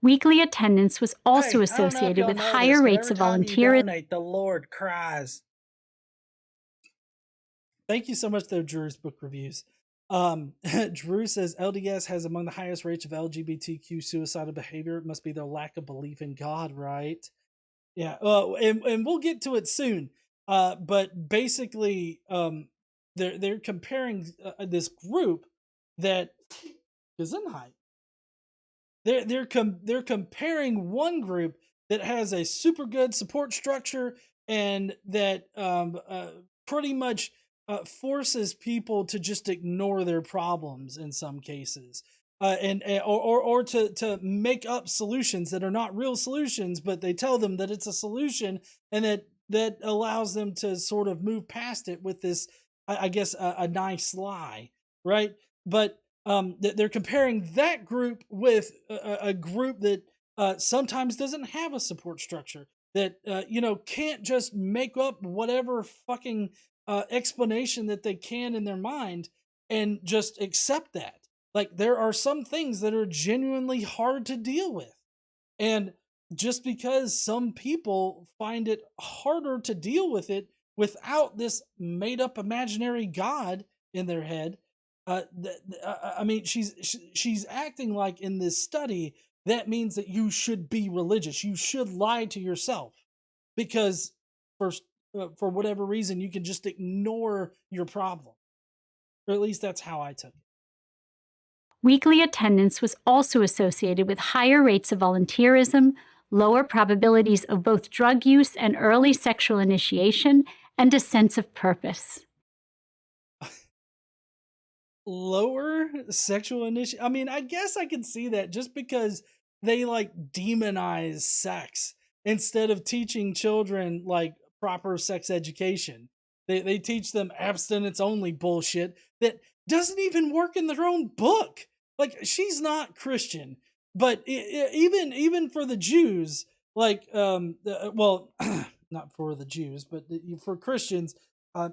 Weekly attendance was also associated with higher rates of volunteerism. Donate, the Lord cries. Thank you so much, though, Drew's book reviews. Drew says LDS has among the highest rates of LGBTQ suicidal behavior. It must be their lack of belief in God, right? Yeah. And we'll get to it soon. But basically, they're comparing this group that Gesundheit. They're comparing one group that has a super good support structure and that pretty much forces people to just ignore their problems in some cases, or to make up solutions that are not real solutions, but they tell them that it's a solution, and that allows them to sort of move past it with this, I guess, a nice lie, right? But they're comparing that group with a group that sometimes doesn't have a support structure, that can't just make up whatever fucking explanation that they can in their mind and just accept that. Like, there are some things that are genuinely hard to deal with, and just because some people find it harder to deal with it without this made up imaginary God in their head, I mean, she's acting like in this study that means that you should be religious. You should lie to yourself because for whatever reason you can just ignore your problem. Or at least that's how I took it. Weekly attendance was also associated with higher rates of volunteerism, lower probabilities of both drug use and early sexual initiation, and a sense of purpose. Lower sexual initiation. I mean, I guess I could see that, just because they like demonize sex instead of teaching children like proper sex education. They teach them abstinence only bullshit that doesn't even work in their own book. Like, she's not Christian, but even for the Jews, like well, not for the Jews, but for Christians,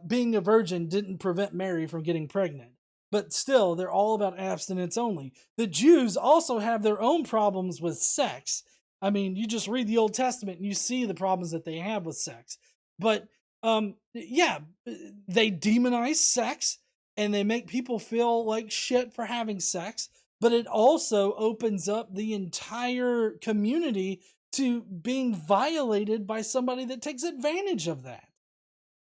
being a virgin didn't prevent Mary from getting pregnant. But still, they're all about abstinence only. The Jews also have their own problems with sex. I mean, you just read the Old Testament and you see the problems that they have with sex. But yeah, they demonize sex and they make people feel like shit for having sex. But it also opens up the entire community to being violated by somebody that takes advantage of that.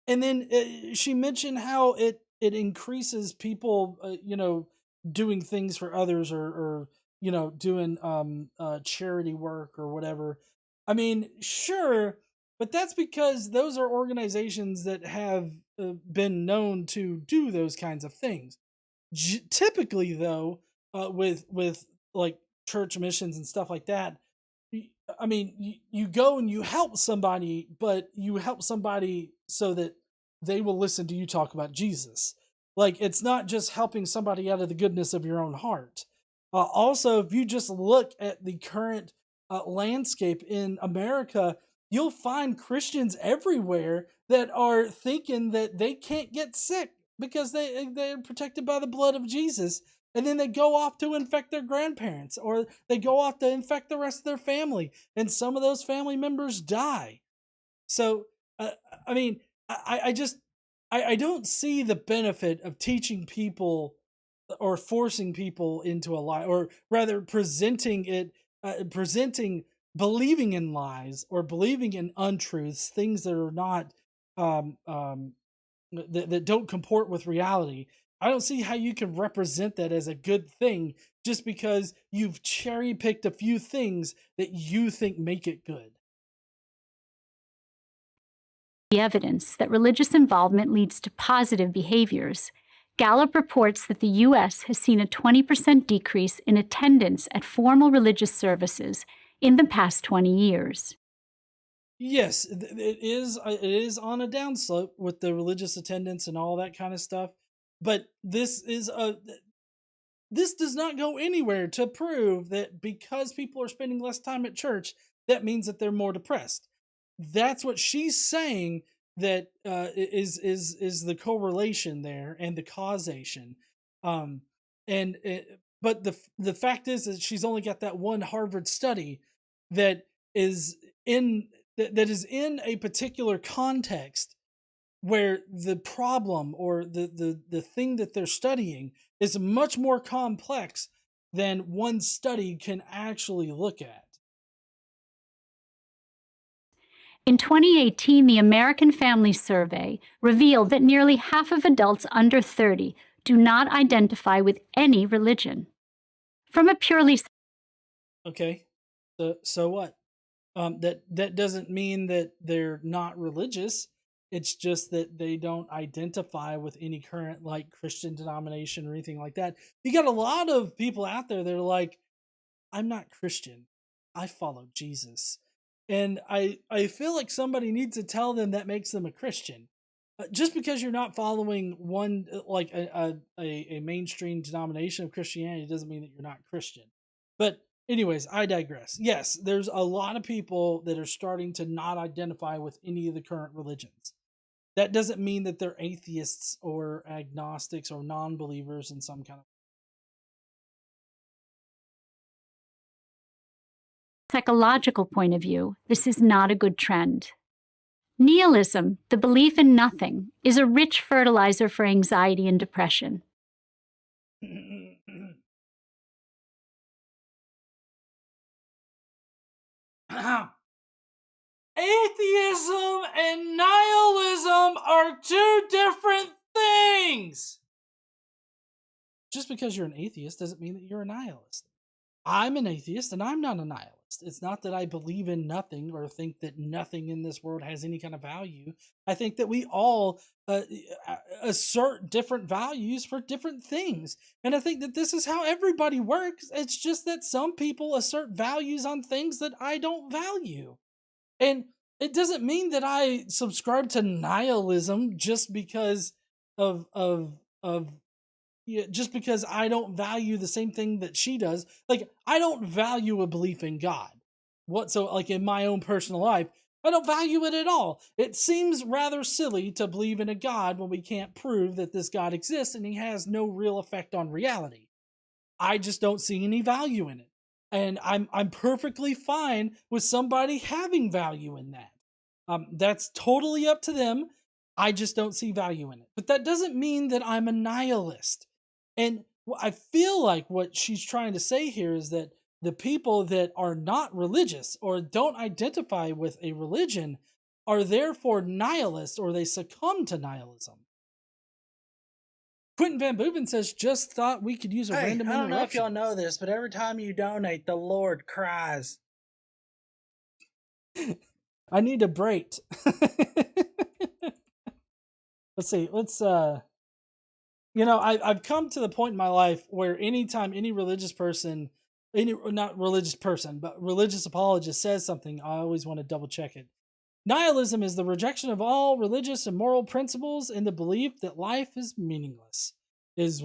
And then she mentioned how it increases people, doing things for others, or doing charity work or whatever. I mean, sure, but that's because those are organizations that have been known to do those kinds of things. Typically, though, with like church missions and stuff like that, I mean, you go and you help somebody, but you help somebody so that they will listen to you talk about Jesus. Like, it's not just helping somebody out of the goodness of your own heart. Also, if you just look at the current landscape in America, you'll find Christians everywhere that are thinking that they can't get sick because they're protected by the blood of Jesus. And then they go off to infect their grandparents, or they go off to infect the rest of their family. And some of those family members die. So, I mean, I don't see the benefit of teaching people or forcing people into a lie, or rather presenting believing in lies or believing in untruths, things that are not, that don't comport with reality. I don't see how you can represent that as a good thing just because you've cherry picked a few things that you think make it good. The evidence that religious involvement leads to positive behaviors, Gallup reports that the U.S. has seen a 20% decrease in attendance at formal religious services in the past 20 years. Yes, it is on a downslope with the religious attendance and all that kind of stuff. But this does not go anywhere to prove that because people are spending less time at church, that means that they're more depressed. That's what she's saying, that is the correlation there and the causation. But the fact is that she's only got that one Harvard study that is in a particular context, where the problem or the thing that they're studying is much more complex than one study can actually look at. In 2018, the American Family Survey revealed that nearly half of adults under 30 do not identify with any religion. From a purely... Okay, so what? That doesn't mean that they're not religious. It's just that they don't identify with any current like Christian denomination or anything like that. You got a lot of people out there that are like, I'm not Christian, I follow Jesus. And I feel like somebody needs to tell them that makes them a Christian. Just because you're not following one, like a mainstream denomination of Christianity, doesn't mean that you're not Christian. But anyways, I digress. Yes, there's a lot of people that are starting to not identify with any of the current religions. That doesn't mean that they're atheists or agnostics or non-believers in some kind of psychological point of view, this is not a good trend. Nihilism, the belief in nothing, is a rich fertilizer for anxiety and depression. Atheism and nihilism are two different things. Just because you're an atheist doesn't mean that you're a nihilist. I'm an atheist and I'm not a nihilist. It's not that I believe in nothing or think that nothing in this world has any kind of value. I think that we all assert different values for different things. And I think that this is how everybody works. It's just that some people assert values on things that I don't value. And it doesn't mean that I subscribe to nihilism just because just because I don't value the same thing that she does. Like, I don't value a belief in God. Like in my own personal life, I don't value it at all. It seems rather silly to believe in a God when we can't prove that this God exists and he has no real effect on reality. I just don't see any value in it. And I'm perfectly fine with somebody having value in that. That's totally up to them. I just don't see value in it. But that doesn't mean that I'm a nihilist. And I feel like what she's trying to say here is that the people that are not religious or don't identify with a religion are therefore nihilists, or they succumb to nihilism. Quentin Van Booven says, just thought we could use a random interruption. I don't know if y'all know this, but every time you donate, the Lord cries. I need a break. Let's see. I've come to the point in my life where anytime any religious person, not religious person, but religious apologist says something, I always want to double check it. Nihilism is the rejection of all religious and moral principles and the belief that life is meaningless, is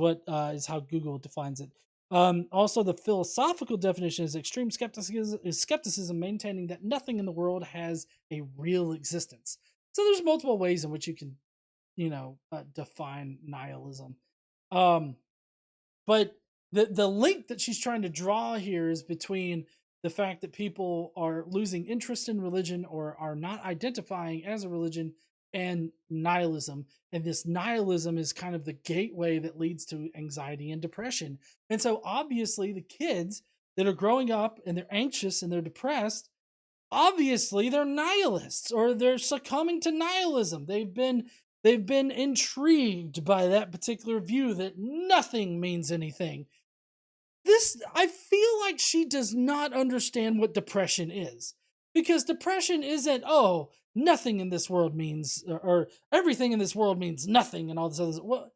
how Google defines it. Also, the philosophical definition is extreme skepticism, maintaining that nothing in the world has a real existence. So there's multiple ways in which you can, define nihilism. But the link that she's trying to draw here is between the fact that people are losing interest in religion or are not identifying as a religion and nihilism. And this nihilism is kind of the gateway that leads to anxiety and depression. And so obviously the kids that are growing up and they're anxious and they're depressed, obviously they're nihilists, or they're succumbing to nihilism. They've been intrigued by that particular view that nothing means anything. I feel like she does not understand what depression is, because depression isn't, nothing in this world means, or everything in this world means nothing and all this other. Well,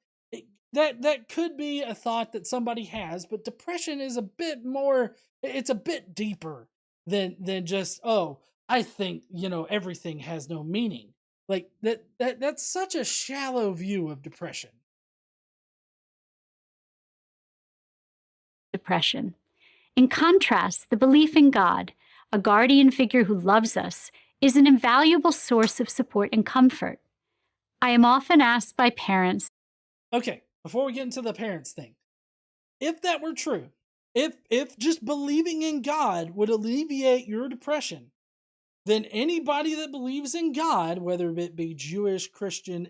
that could be a thought that somebody has, but depression is a bit more, it's a bit deeper than just, I think, everything has no meaning. Like that's such a shallow view of depression. Depression. In contrast, the belief in God, a guardian figure who loves us, is an invaluable source of support and comfort. I am often asked by parents. Okay, before we get into the parents thing, if that were true, if just believing in God would alleviate your depression, then anybody that believes in God, whether it be Jewish, Christian,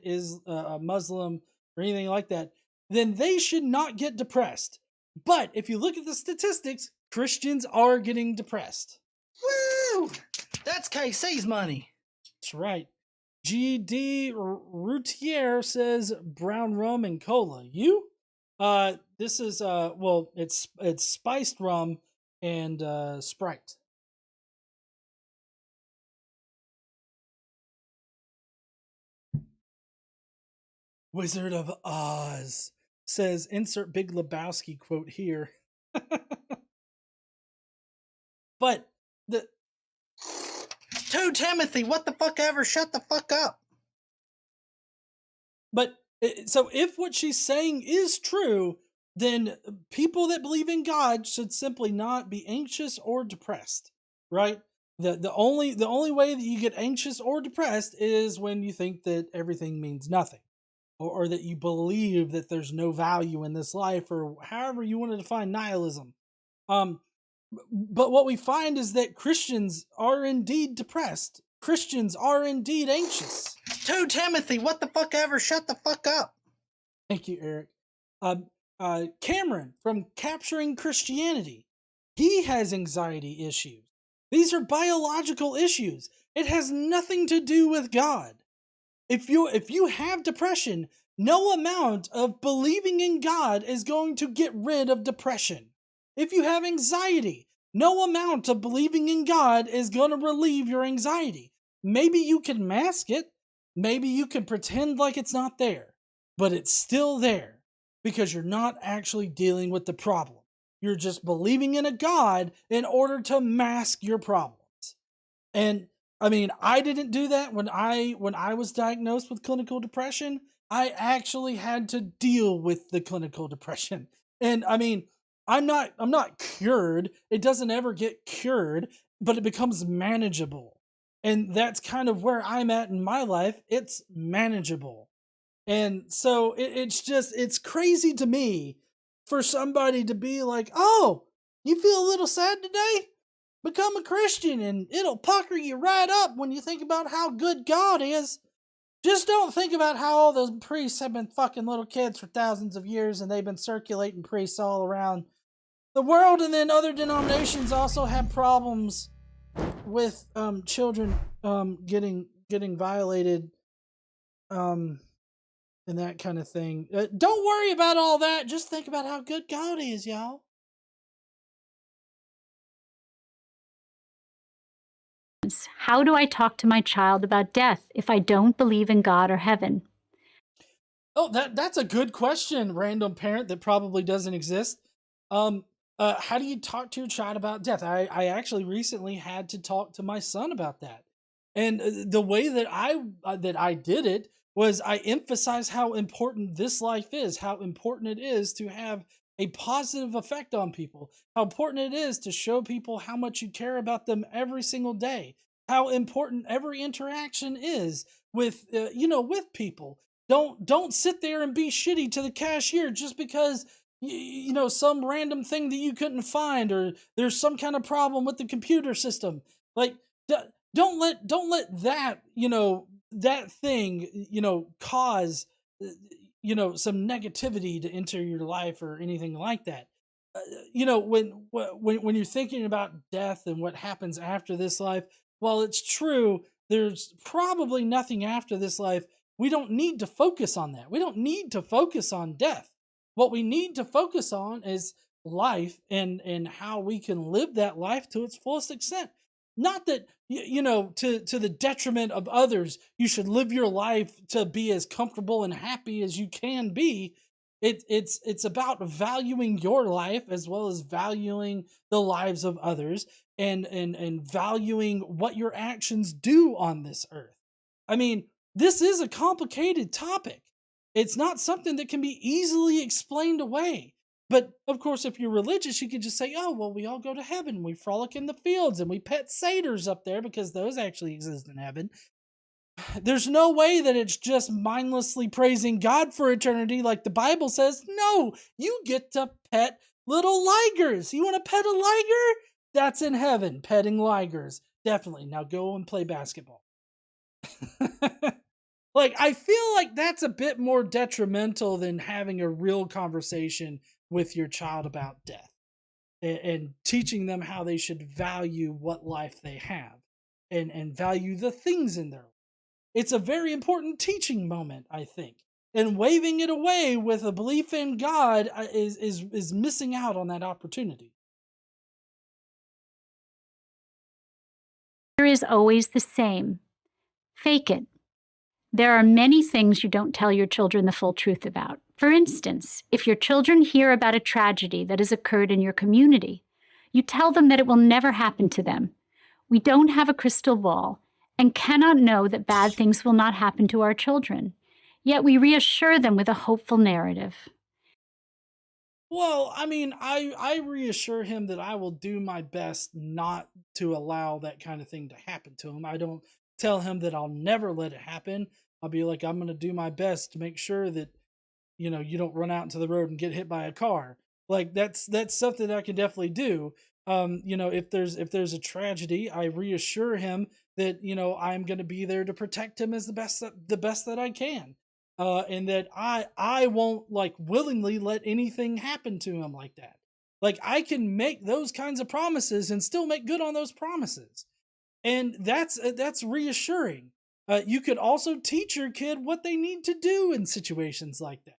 Muslim, or anything like that, then they should not get depressed. But if you look at the statistics, Christians are getting depressed. Woo! That's KC's money. That's right. G.D. Routier says brown rum and cola. You? This is, it's spiced rum and Sprite. Wizard of Oz says, insert Big Lebowski quote here. But 2 Timothy, what the fuck ever, shut the fuck up. But so if what she's saying is true, then people that believe in God should simply not be anxious or depressed, right? The only way that you get anxious or depressed is when you think that everything means nothing, or that you believe that there's no value in this life, or however you want to define nihilism. But what we find is that Christians are indeed depressed. Christians are indeed anxious. 2 Timothy, what the fuck ever, shut the fuck up. Thank you, Eric. Cameron from Capturing Christianity, he has anxiety issues. These are biological issues. It has nothing to do with God. If you have depression, no amount of believing in God is going to get rid of depression. If you have anxiety, no amount of believing in God is going to relieve your anxiety. Maybe you can mask it. Maybe you can pretend like it's not there, but it's still there because you're not actually dealing with the problem. You're just believing in a God in order to mask your problems. And I mean, I didn't do that when I was diagnosed with clinical depression. I actually had to deal with the clinical depression. And I mean, I'm not cured. It doesn't ever get cured, but it becomes manageable. And that's kind of where I'm at in my life. It's manageable. And so it's crazy to me for somebody to be like, oh, you feel a little sad today? Become a Christian and it'll pucker you right up when you think about how good God is. Just don't think about how all those priests have been fucking little kids for thousands of years and they've been circulating priests all around the world. And then other denominations also have problems with children getting violated and that kind of thing. Don't worry about all that. Just think about how good God is, y'all. How do I talk to my child about death if I don't believe in God or heaven? Oh, that's a good question, random parent that probably doesn't exist. How do you talk to your child about death? I actually recently had to talk to my son about that. And the way that I did it was I emphasized how important this life is, how important it is to have a positive effect on people, how important it is to show people how much you care about them every single day, how important every interaction is with with people. Don't sit there and be shitty to the cashier just because some random thing that you couldn't find, or there's some kind of problem with the computer system. Like don't let that that thing cause some negativity to enter your life or anything like that. When you're thinking about death and what happens after this life, while it's true there's probably nothing after this life, we don't need to focus on that. We don't need to focus on death. What we need to focus on is life and how we can live that life to its fullest extent. Not that, to the detriment of others, you should live your life to be as comfortable and happy as you can be. It's about valuing your life as well as valuing the lives of others and valuing what your actions do on this earth. I mean, this is a complicated topic. It's not something that can be easily explained away. But, of course, if you're religious, you could just say, oh, well, we all go to heaven. We frolic in the fields and we pet satyrs up there because those actually exist in heaven. There's no way that it's just mindlessly praising God for eternity like the Bible says. No, you get to pet little ligers. You want to pet a liger? That's in heaven, petting ligers. Definitely. Now go and play basketball. I feel like that's a bit more detrimental than having a real conversation with your child about death and teaching them how they should value what life they have and value the things in their life. It's a very important teaching moment, I think. And waving it away with a belief in God is missing out on that opportunity. There is always the same. Fake it. There are many things you don't tell your children the full truth about. For instance, if your children hear about a tragedy that has occurred in your community, you tell them that it will never happen to them. We don't have a crystal ball and cannot know that bad things will not happen to our children. Yet we reassure them with a hopeful narrative. Well, I mean, I reassure him that I will do my best not to allow that kind of thing to happen to him. I don't tell him that I'll never let it happen. I'll be like, I'm going to do my best to make sure that, you know, you don't run out into the road and get hit by a car. Like that's something that I can definitely do. You know, if there's a tragedy, I reassure him that, you know, I'm going to be there to protect him as the best that I can. And that I won't like willingly let anything happen to him like that. Like I can make those kinds of promises and still make good on those promises, and that's reassuring. You could also teach your kid what they need to do in situations like that.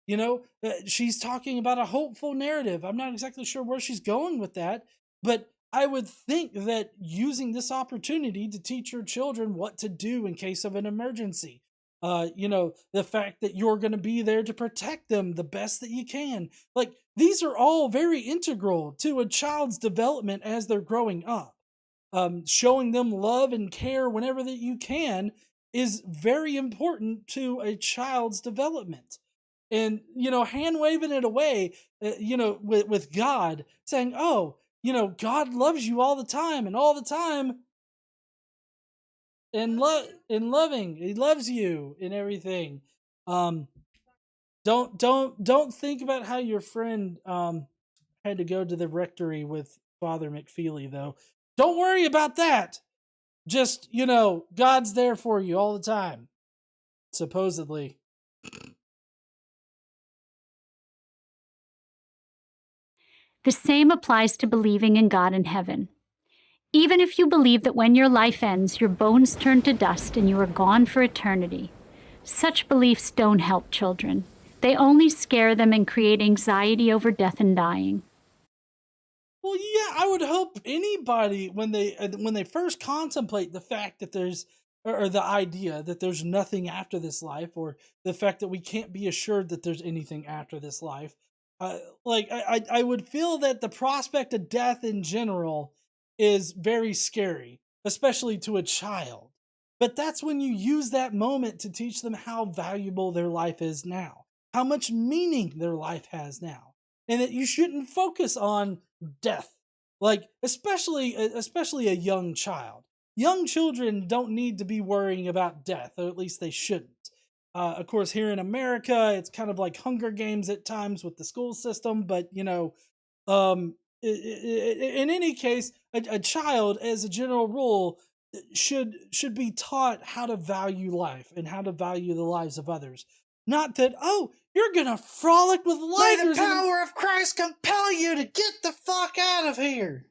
You know, she's talking about a hopeful narrative. I'm not exactly sure where she's going with that, but I would think that using this opportunity to teach your children what to do in case of an emergency, you know, the fact that you're going to be there to protect them the best that you can. Like, these are all very integral to a child's development as they're growing up. Showing them love and care whenever that you can is very important to a child's development. And, you know, hand waving it away, you know, with God, saying, oh, you know, God loves you all the time and all the time, and loving, he loves you and everything. Don't think about how your friend had to go to the rectory with Father McFeely, though. Don't worry about that. Just, you know, God's there for you all the time, supposedly. The same applies to believing in God and heaven. Even if you believe that when your life ends, your bones turn to dust and you are gone for eternity, such beliefs don't help children. They only scare them and create anxiety over death and dying. Well, yeah, I would hope anybody, when they first contemplate the fact that there's, or the idea that there's nothing after this life, or the fact that we can't be assured that there's anything after this life, like I would feel that the prospect of death in general is very scary, especially to a child. But that's when you use that moment to teach them how valuable their life is now, how much meaning their life has now, and that you shouldn't focus on death. Like, especially a young child. Young children don't need to be worrying about death, or at least they shouldn't. Of course, here in America, it's kind of like Hunger Games at times with the school system, but, you know, in any case, a child, as a general rule, should be taught how to value life and how to value the lives of others. Not that, oh, you're gonna frolic with ligers. May the power of Christ compel you to get the fuck out of here.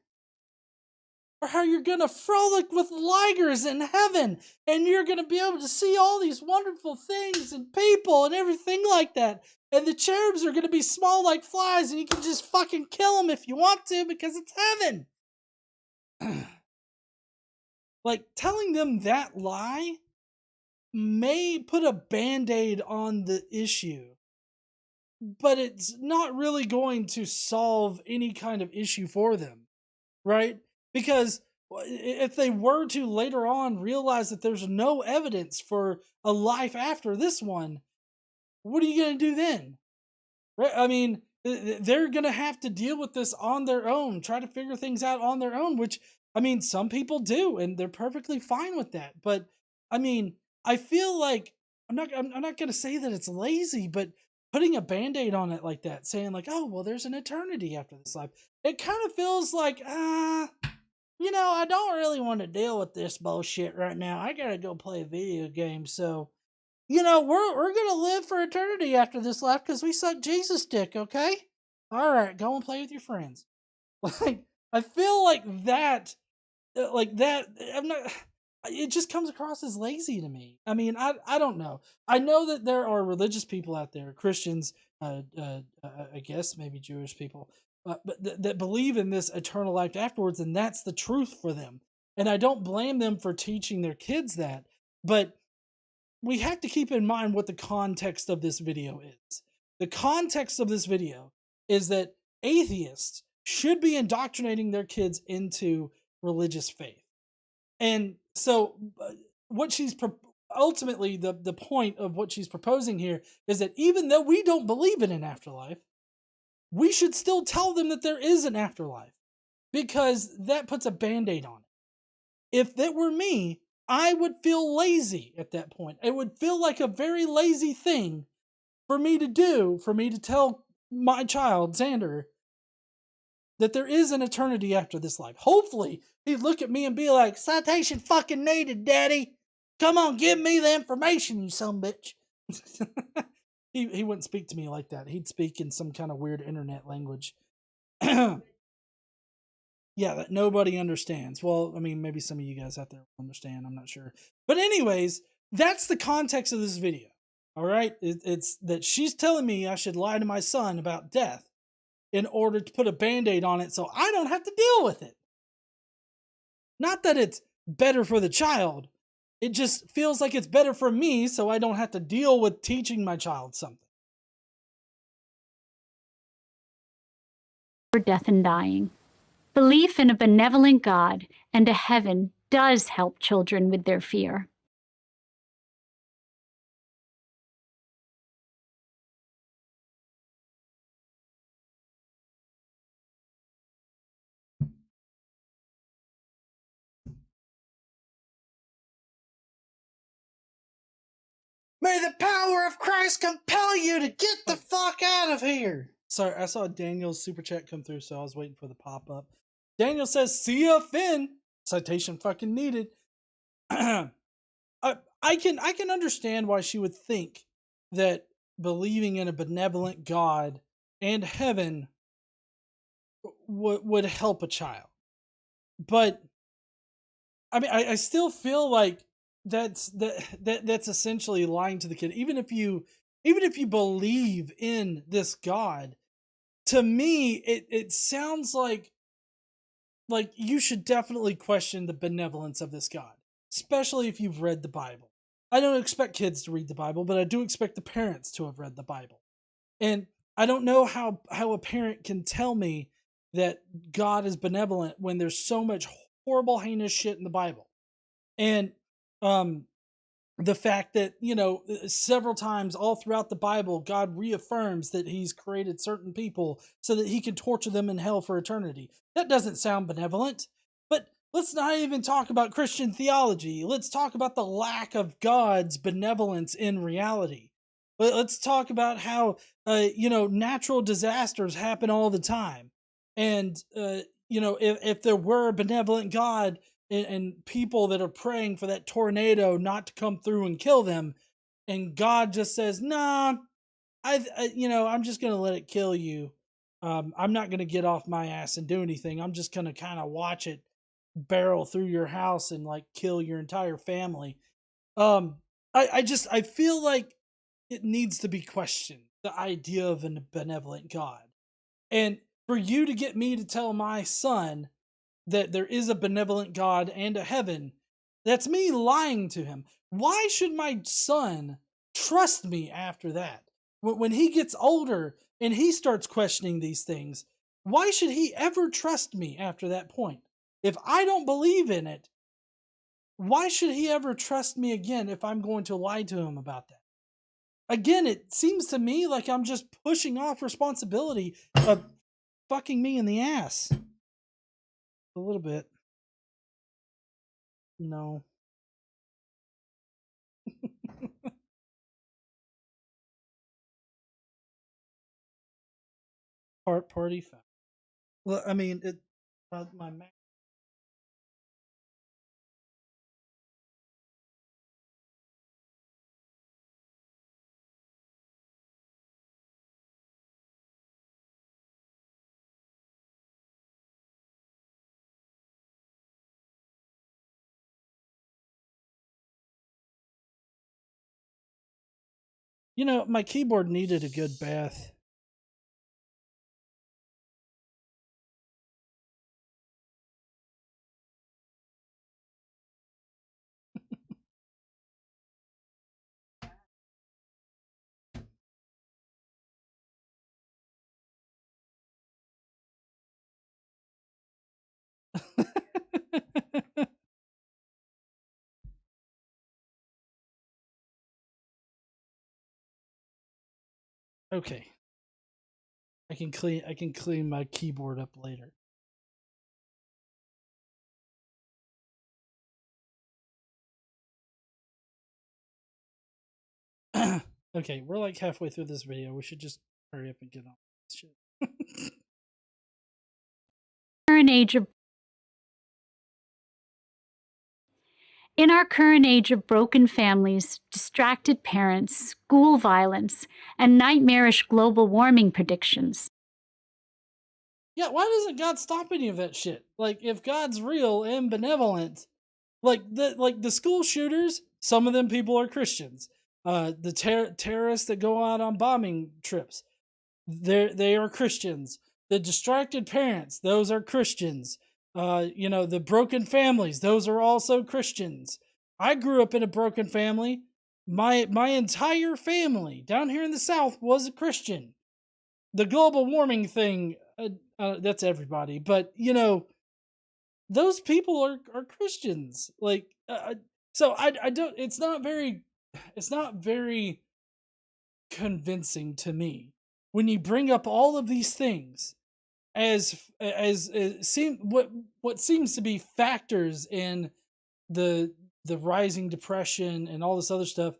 Or how you're gonna frolic with ligers in heaven, and you're gonna be able to see all these wonderful things and people and everything like that. And the cherubs are gonna be small like flies, and you can just fucking kill them if you want to, because it's heaven. Like, telling them that lie may put a band-aid on the issue, but it's not really going to solve any kind of issue for them, right? Because if they were to later on realize that there's no evidence for a life after this one, what are you going to do then? Right? I mean, they're going to have to deal with this on their own, try to figure things out on their own, which, I mean, some people do, and they're perfectly fine with that. But, I mean, I feel like, I'm not going to say that it's lazy, but putting a Band-Aid on it like that, saying like, oh, well, there's an eternity after this life, it kind of feels like, you know, I don't really want to deal with this bullshit right now. I gotta go play a video game. So, you know, we're gonna live for eternity after this life because we suck Jesus' dick, okay? All right, go and play with your friends. Like, I feel like that. I'm not. It just comes across as lazy to me. I mean, I don't know. I know that there are religious people out there, Christians, I guess maybe Jewish people, but that believe in this eternal life afterwards, and that's the truth for them. And I don't blame them for teaching their kids that, but we have to keep in mind what the context of this video is. The context of this video is that atheists should be indoctrinating their kids into religious faith. And so what she's ultimately the point of what she's proposing here is that even though we don't believe in an afterlife, we should still tell them that there is an afterlife, because that puts a band-aid on it. If it were me, I would feel lazy at that point. It would feel like a very lazy thing for me to do, for me to tell my child, Xander, that there is an eternity after this life. Hopefully, he'd look at me and be like, citation fucking needed, daddy. Come on, give me the information, you son of a bitch. He wouldn't speak to me like that. He'd speak in some kind of weird internet language. Yeah, that nobody understands. Well, I mean, maybe some of you guys out there understand. I'm not sure. But anyways, that's the context of this video. All right? It's that she's telling me I should lie to my son about death in order to put a Band-Aid on it so I don't have to deal with it. Not that it's better for the child. It just feels like it's better for me so I don't have to deal with teaching my child something. For death and dying. Belief in a benevolent God and a heaven does help children with their fear. May the power of Christ compel you to get the fuck out of here. Sorry, I saw Daniel's super chat come through, so I was waiting for the pop-up. Daniel says, see ya, Finn. Citation fucking needed. I can understand why she would think that believing in a benevolent God and heaven would help a child. But I mean, I still feel like that's essentially lying to the kid. Even if you believe in this God, to me it sounds like you should definitely question the benevolence of this God, especially if you've read the Bible. I don't expect kids to read the Bible, but I do expect the parents to have read the Bible. And I don't know how a parent can tell me that God is benevolent when there's so much horrible, heinous shit in the Bible. And the fact that, several times all throughout the Bible, God reaffirms that he's created certain people so that he can torture them in hell for eternity. That doesn't sound benevolent. But let's not even talk about Christian theology. Let's talk about the lack of God's benevolence in reality. Let's talk about how, natural disasters happen all the time. And, if there were a benevolent God, and people that are praying for that tornado not to come through and kill them, and God just says, nah, I'm just going to let it kill you. I'm not going to get off my ass and do anything. I'm just going to kind of watch it barrel through your house and like kill your entire family. I feel like it needs to be questioned, the idea of a benevolent God. And for you to get me to tell my son that there is a benevolent God and a heaven, that's me lying to him. Why should my son trust me after that? When he gets older and he starts questioning these things, why should he ever trust me after that point? If I don't believe in it, why should he ever trust me again if I'm going to lie to him about that? Again, it seems to me like I'm just pushing off responsibility of fucking me in the ass. A little bit. No. Party foul. Well, I mean, my Mac. My keyboard needed a good bath. Okay. I can clean my keyboard up later. Okay, we're like halfway through this video. We should just hurry up and get on this shit. In our current age of broken families, distracted parents, school violence, and nightmarish global warming predictions. Yeah, why doesn't God stop any of that shit? Like, if God's real and benevolent, like the school shooters, some of them people are Christians. The terrorists that go out on bombing trips, they are Christians. The distracted parents, those are Christians. The broken families, those are also Christians. I grew up in a broken family. My entire family down here in the South was a Christian. The global warming thing, that's everybody, but those people are Christians. Like, so I don't. It's not very convincing to me when you bring up all of these things as what seems to be factors in the rising depression and all this other stuff.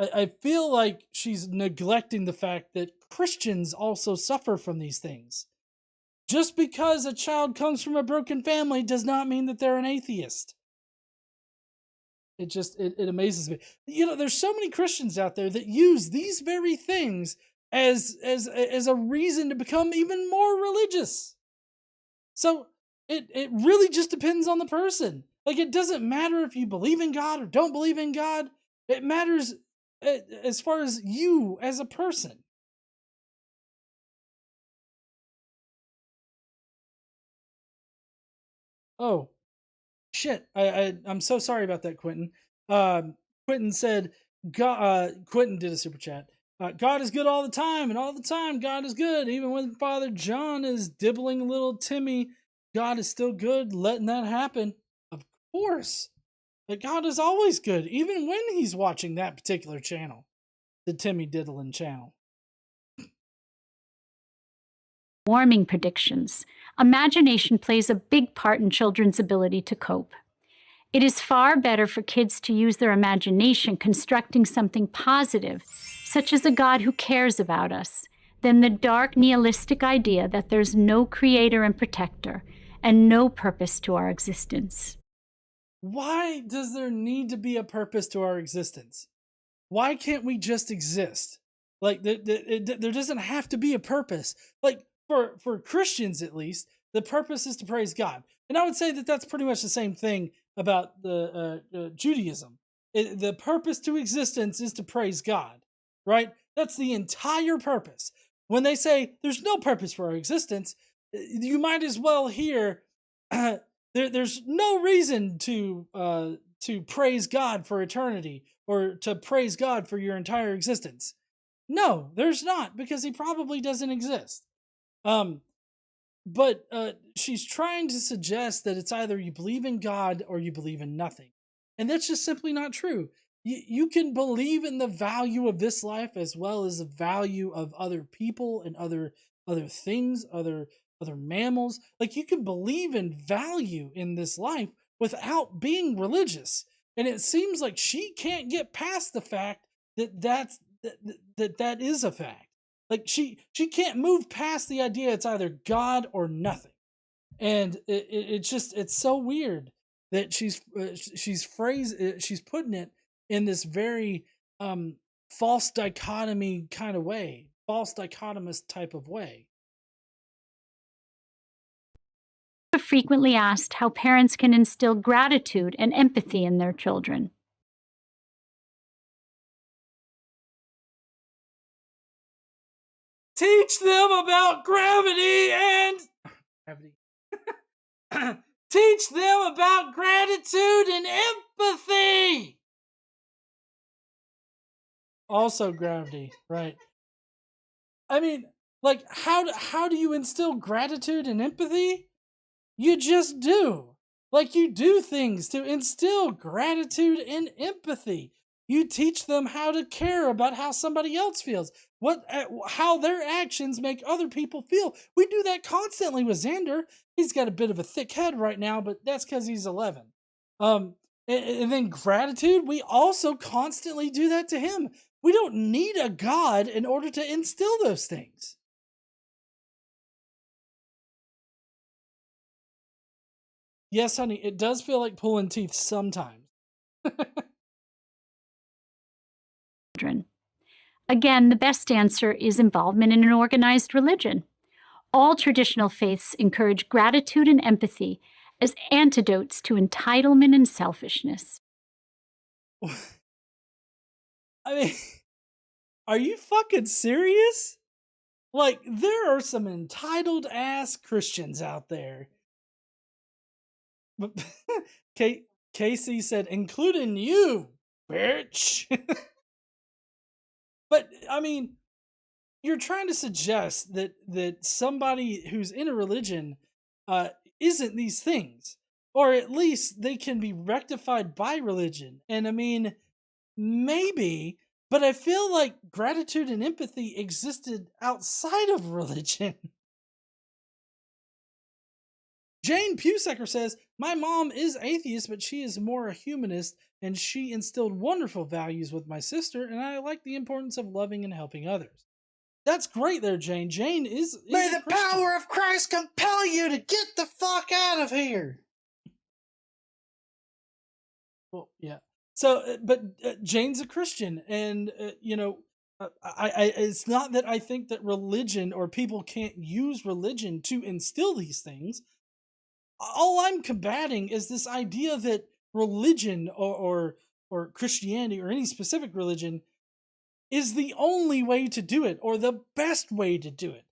I feel like she's neglecting the fact that Christians also suffer from these things. Just because a child comes from a broken family does not mean that they're an atheist. It amazes me. There's so many Christians out there that use these very things as a reason to become even more religious. So it really just depends on the person. Like, it doesn't matter if you believe in God or don't believe in God. It matters as far as you as a person. Oh, shit. I'm so sorry about that, Quentin. Quentin said, Quentin did a super chat. God is good all the time, and all the time God is good. Even when Father John is dibbling little Timmy, God is still good, letting that happen. Of course. But God is always good, even when he's watching that particular channel. The Timmy Diddling channel. Warming predictions. Imagination plays a big part in children's ability to cope. It is far better for kids to use their imagination constructing something positive, such as a God who cares about us, than the dark nihilistic idea that there's no creator and protector and no purpose to our existence. Why does there need to be a purpose to our existence? Why can't we just exist? Like, there doesn't have to be a purpose. Like, for Christians, at least, the purpose is to praise God. And I would say that that's pretty much the same thing about the Judaism. The purpose to existence is to praise God, right? That's the entire purpose. When they say there's no purpose for our existence, you might as well hear there's no reason to praise God for eternity or to praise God for your entire existence. No, there's not, because he probably doesn't exist. But she's trying to suggest that it's either you believe in God or you believe in nothing. And that's just simply not true. You can believe in the value of this life as well as the value of other people and other things, other mammals. Like, you can believe in value in this life without being religious. And it seems like she can't get past the fact that is a fact. Like, she can't move past the idea it's either God or nothing. And it's so weird that she's putting it in this very false dichotomy kind of way, false dichotomous type of way. Frequently asked how parents can instill gratitude and empathy in their children. Teach them about gravity and teach them about gratitude and empathy. Also gravity, right? I mean, like, how do you instill gratitude and empathy? You just do. Like, you do things to instill gratitude and empathy. You teach them how to care about how somebody else feels, how their actions make other people feel. We do that constantly with Xander. He's got a bit of a thick head right now, but that's because he's 11. And then gratitude, we also constantly do that to him. We don't need a God in order to instill those things. Yes, honey, it does feel like pulling teeth sometimes. Again, the best answer is involvement in an organized religion. All traditional faiths encourage gratitude and empathy as antidotes to entitlement and selfishness. I mean, are you fucking serious? Like, there are some entitled ass Christians out there. But Casey said, including you, bitch. But I mean, you're trying to suggest that somebody who's in a religion isn't these things, or at least they can be rectified by religion. And I mean, maybe, but I feel like gratitude and empathy existed outside of religion. Jane Pusecker says, my mom is atheist, but she is more a humanist, and she instilled wonderful values with my sister, and I like the importance of loving and helping others. That's great there, Jane. Jane is May the power of Christ compel you to get the fuck out of here. Well, yeah. So, but Jane's a Christian, and, it's not that I think that religion or people can't use religion to instill these things. All I'm combating is this idea that religion or Christianity or any specific religion is the only way to do it or the best way to do it.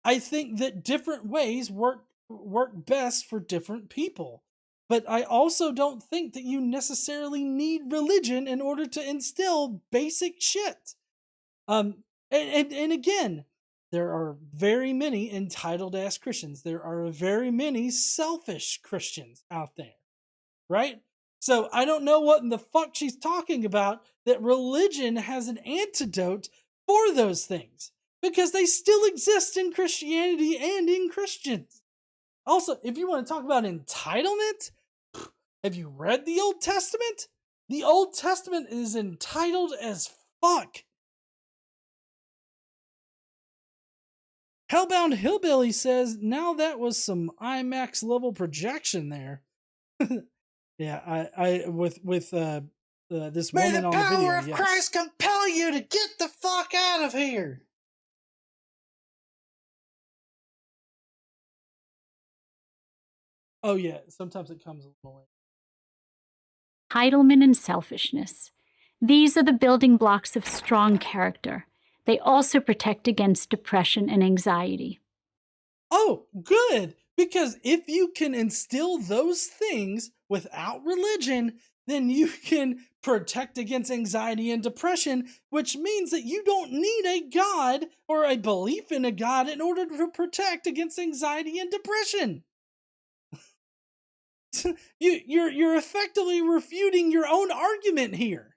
I think that different ways work best for different people. But I also don't think that you necessarily need religion in order to instill basic shit. And again, there are very many entitled ass Christians. There are very many selfish Christians out there, right? So I don't know what in the fuck she's talking about that religion has an antidote for those things, because they still exist in Christianity and in Christians. Also, if you want to talk about entitlement, have you read the Old Testament? The Old Testament is entitled as fuck. Hellbound Hillbilly says, now that was some IMAX level projection there. Yeah, I with this woman on the video. May the power of Christ compel you to get the fuck out of here. Oh yeah, sometimes it comes a little late. Entitlement and selfishness. These are the building blocks of strong character. They also protect against depression and anxiety. Oh, good. Because if you can instill those things without religion, then you can protect against anxiety and depression, which means that you don't need a God or a belief in a God in order to protect against anxiety and depression. You're effectively refuting your own argument here.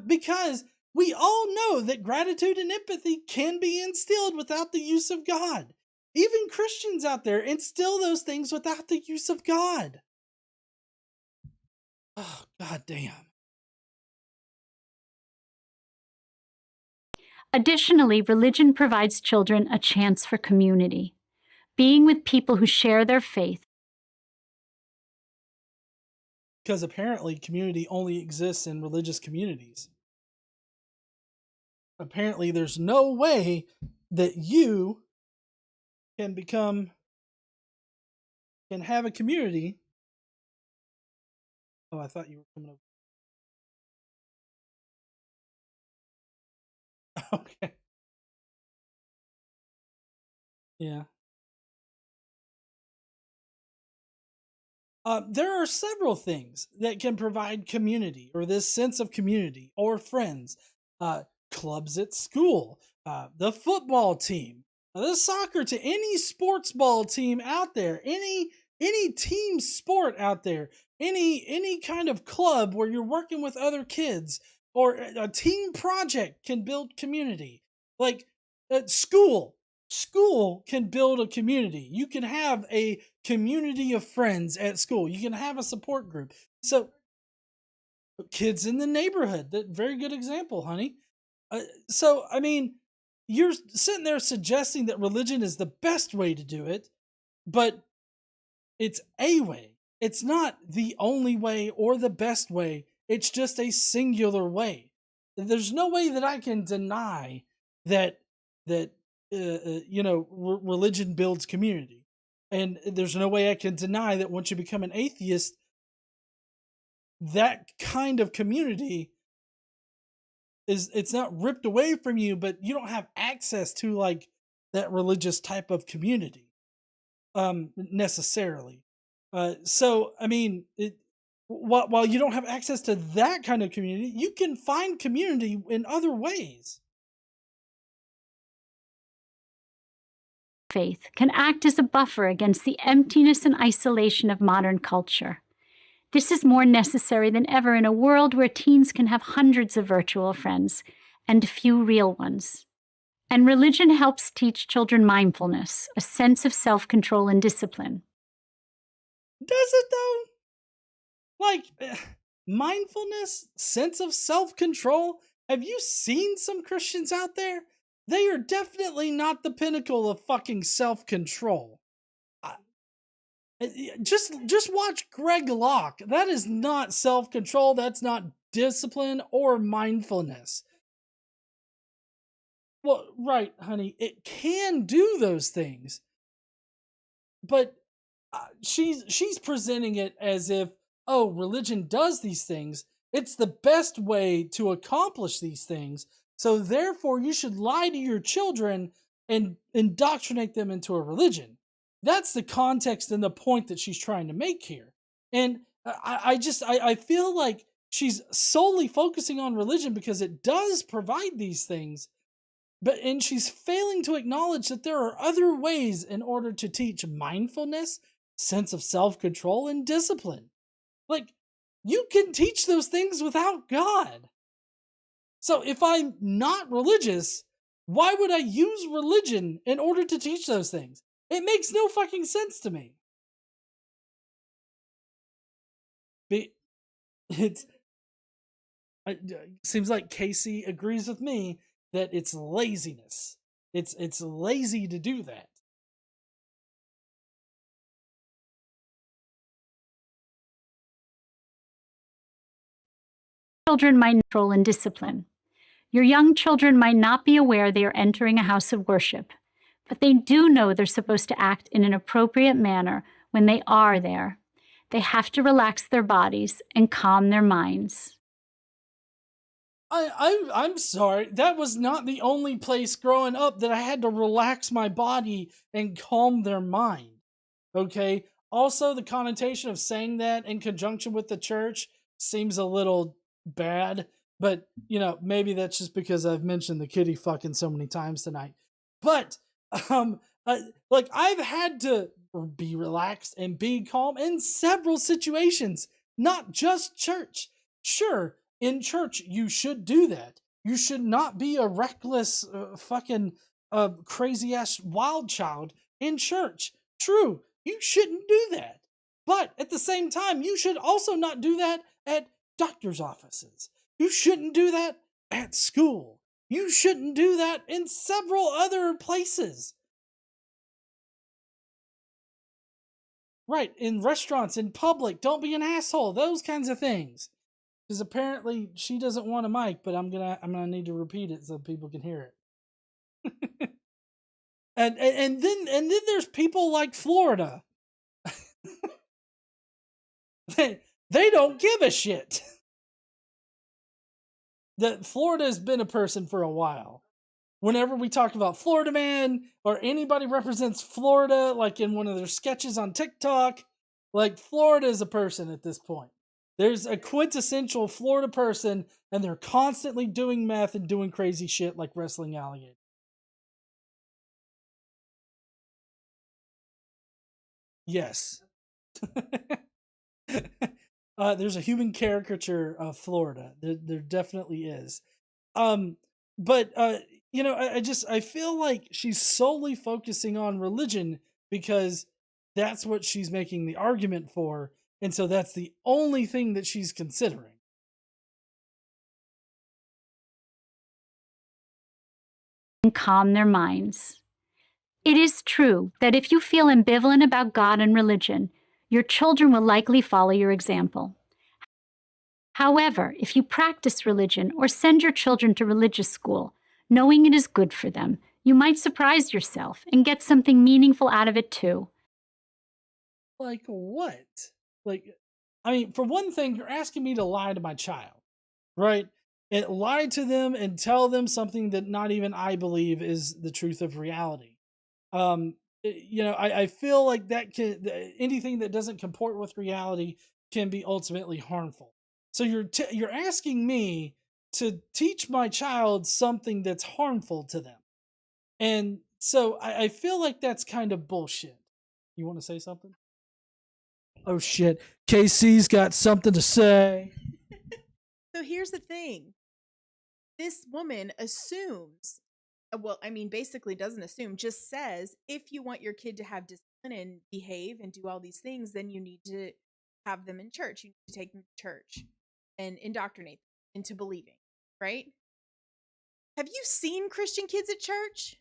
Because we all know that gratitude and empathy can be instilled without the use of God. Even Christians out there instill those things without the use of God. Oh, god damn. Additionally, religion provides children a chance for community, being with people who share their faith. Because apparently community only exists in religious communities. Apparently there's no way that you can have a community. Oh, I thought you were coming over. Okay. Yeah. There are several things that can provide community, or this sense of community, or friends. Clubs at school, the football team, the soccer team, any sports ball team out there, any team sport out there, any kind of club where you're working with other kids, or a team project can build community. Like at school can build a community. You can have a community of friends at school. You can have a support group. So kids in the neighborhood, that very good example, honey. So I mean, you're sitting there suggesting that religion is the best way to do it, but it's a way. It's not the only way or the best way. It's just a singular way. There's no way that I can deny that religion builds community, and there's no way I can deny that once you become an atheist, that kind of community it's not ripped away from you, but you don't have access to like that religious type of community necessarily. So I mean, while you don't have access to that kind of community, you can find community in other ways. Faith can act as a buffer against the emptiness and isolation of modern culture. This is more necessary than ever in a world where teens can have hundreds of virtual friends and few real ones. And religion helps teach children mindfulness, a sense of self-control and discipline. Does it though? Like, mindfulness, sense of self-control? Have you seen some Christians out there? They are definitely not the pinnacle of fucking self-control. Just watch Greg Locke. That is not self-control. That's not discipline or mindfulness. Well, right, honey. It can do those things. But she's presenting it as if, oh, religion does these things. It's the best way to accomplish these things. So therefore, you should lie to your children and indoctrinate them into a religion. That's the context and the point that she's trying to make here. And I feel like she's solely focusing on religion because it does provide these things, and she's failing to acknowledge that there are other ways in order to teach mindfulness, sense of self-control, and discipline. Like, you can teach those things without God. So if I'm not religious, why would I use religion in order to teach those things? It makes no fucking sense to me. It seems like Casey agrees with me that it's laziness. It's lazy to do that. Children might control and discipline. Your young children might not be aware they are entering a house of worship, but they do know they're supposed to act in an appropriate manner when they are there. They have to relax their bodies and calm their minds. I'm sorry. That was not the only place growing up that I had to relax my body and calm their mind. Okay? Also, the connotation of saying that in conjunction with the church seems a little bad, but, maybe that's just because I've mentioned the kitty fucking so many times tonight. But, I've had to be relaxed and be calm in several situations, not just church. Sure, in church, you should do that. You should not be a reckless, crazy-ass wild child in church. True, you shouldn't do that. But at the same time, you should also not do that at doctor's offices. You shouldn't do that at school. You shouldn't do that in several other places. Right, in restaurants, in public, don't be an asshole, those kinds of things. Because apparently she doesn't want a mic, but I'm gonna need to repeat it so people can hear it. and then there's people like Florida. they don't give a shit. That Florida has been a person for a while. Whenever we talk about Florida Man or anybody represents Florida, like in one of their sketches on TikTok, like Florida is a person at this point. There's a quintessential Florida person, and they're constantly doing meth and doing crazy shit like wrestling alligators. Yes. There's a human caricature of Florida. There definitely is. Um, but I feel like she's solely focusing on religion because that's what she's making the argument for, and so that's the only thing that she's considering. And calm their minds. It is true that if you feel ambivalent about God and religion, your children will likely follow your example. However, if you practice religion or send your children to religious school, knowing it is good for them, you might surprise yourself and get something meaningful out of it too. Like what? Like, I mean, for one thing, you're asking me to lie to my child, right? And lie to them and tell them something that not even I believe is the truth of reality. I feel like that anything that doesn't comport with reality can be ultimately harmful. So you're asking me to teach my child something that's harmful to them, and so I feel like that's kind of bullshit. You want to say something? Oh shit, KC's got something to say. So here's the thing. This woman assumes, well, I mean, basically doesn't assume, just says, if you want your kid to have discipline and behave and do all these things, then you need to have them in church. You need to take them to church and indoctrinate them into believing, right? Have you seen Christian kids at church?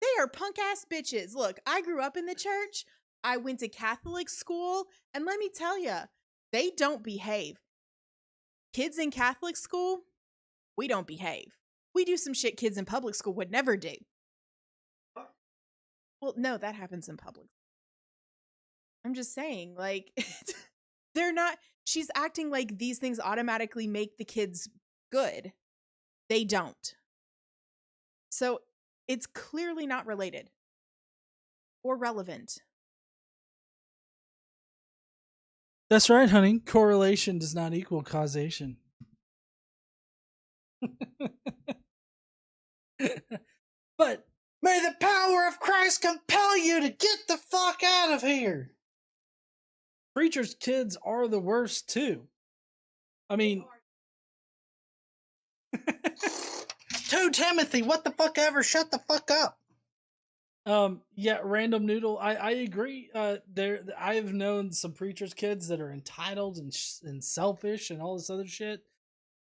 They are punk ass bitches. Look, I grew up in the church. I went to Catholic school, and let me tell you, they don't behave. Kids in Catholic school, we don't behave. We do some shit kids in public school would never do. Well, no, that happens in public. I'm just saying, like, they're not, she's acting like these things automatically make the kids good. They don't. So it's clearly not related or relevant. That's right, honey. Correlation does not equal causation. But may the power of Christ compel you to get the fuck out of here. Preachers' kids are the worst too. I mean, 2 Timothy, what the fuck ever? Shut the fuck up. Yeah, Random Noodle. I agree. I have known some preachers' kids that are entitled and selfish and all this other shit.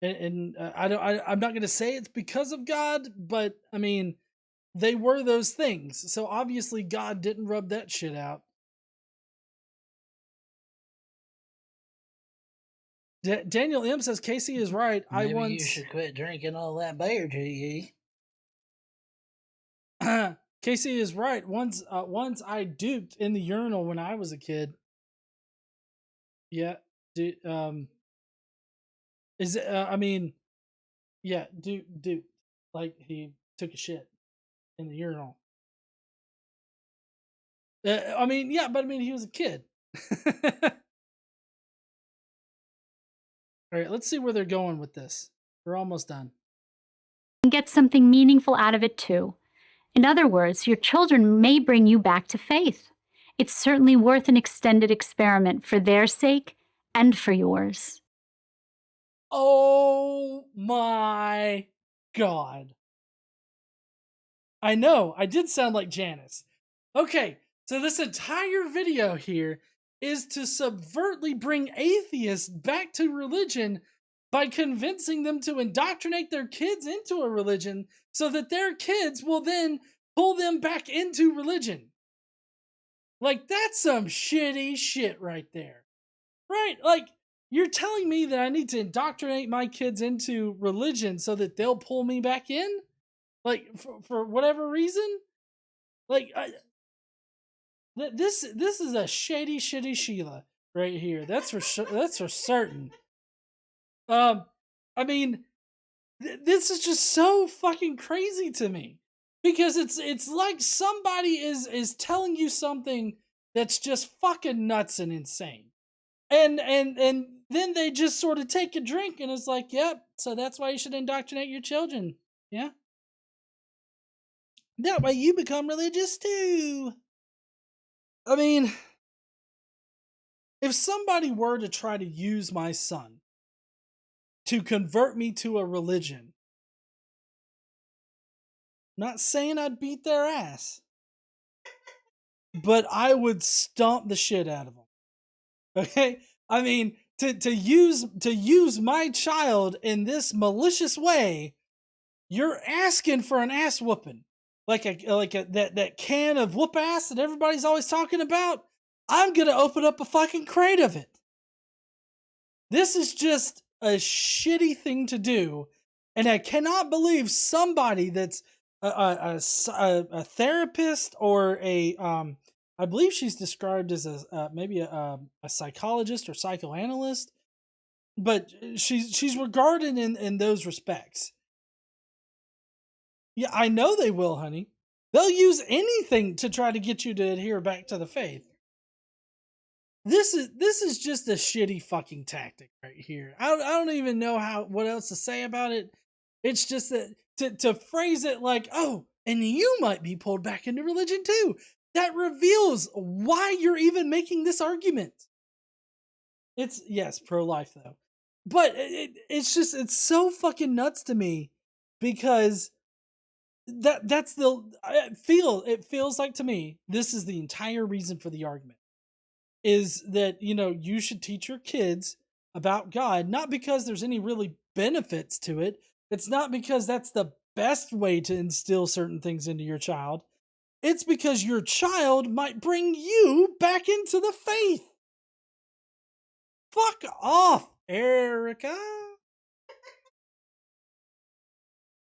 And I'm not gonna say it's because of God, but I mean, they were those things. So obviously, God didn't rub that shit out. Daniel M says Casey is right. Maybe you should quit drinking all that beer, GE. Casey is right. Once I duped in the urinal when I was a kid. Yeah. I mean, yeah, dupe. Like he took a shit in the urinal. I mean, yeah, but I mean, he was a kid. All right, let's see where they're going with this. We're almost done. And get something meaningful out of it too. In other words, your children may bring you back to faith. It's certainly worth an extended experiment for their sake and for yours. Oh my God. I know, I did sound like Janice. Okay, so this entire video here is to subvertly bring atheists back to religion by convincing them to indoctrinate their kids into a religion so that their kids will then pull them back into religion. Like, that's some shitty shit right there. Right? Like, you're telling me that I need to indoctrinate my kids into religion so that they'll pull me back in? Like, for whatever reason? Like, this is a shady, shitty Sheila right here. That's for certain. I mean, this is just so fucking crazy to me because it's like somebody is telling you something that's just fucking nuts and insane, and then they just sort of take a drink and it's like, yep, so that's why you should indoctrinate your children, yeah. That way you become religious too. I mean, if somebody were to try to use my son to convert me to a religion, not saying I'd beat their ass, but I would stomp the shit out of them. Okay? I mean, to use my child in this malicious way, you're asking for an ass whooping. Like that can of whoop ass that everybody's always talking about. I'm gonna open up a fucking crate of it. This is just a shitty thing to do, and I cannot believe somebody that's a therapist or I believe she's described as maybe a psychologist or psychoanalyst, but she's regarded in those respects. Yeah, I know they will, honey. They'll use anything to try to get you to adhere back to the faith. This is just a shitty fucking tactic right here. I don't even know what else to say about it. It's just that to phrase it like, oh, and you might be pulled back into religion too. That reveals why you're even making this argument. It's, yes, pro-life though. But it's so fucking nuts to me, because it feels like to me, this is the entire reason for the argument. Is that, you should teach your kids about God, not because there's any really benefits to it. It's not because that's the best way to instill certain things into your child. It's because your child might bring you back into the faith. Fuck off, Erica.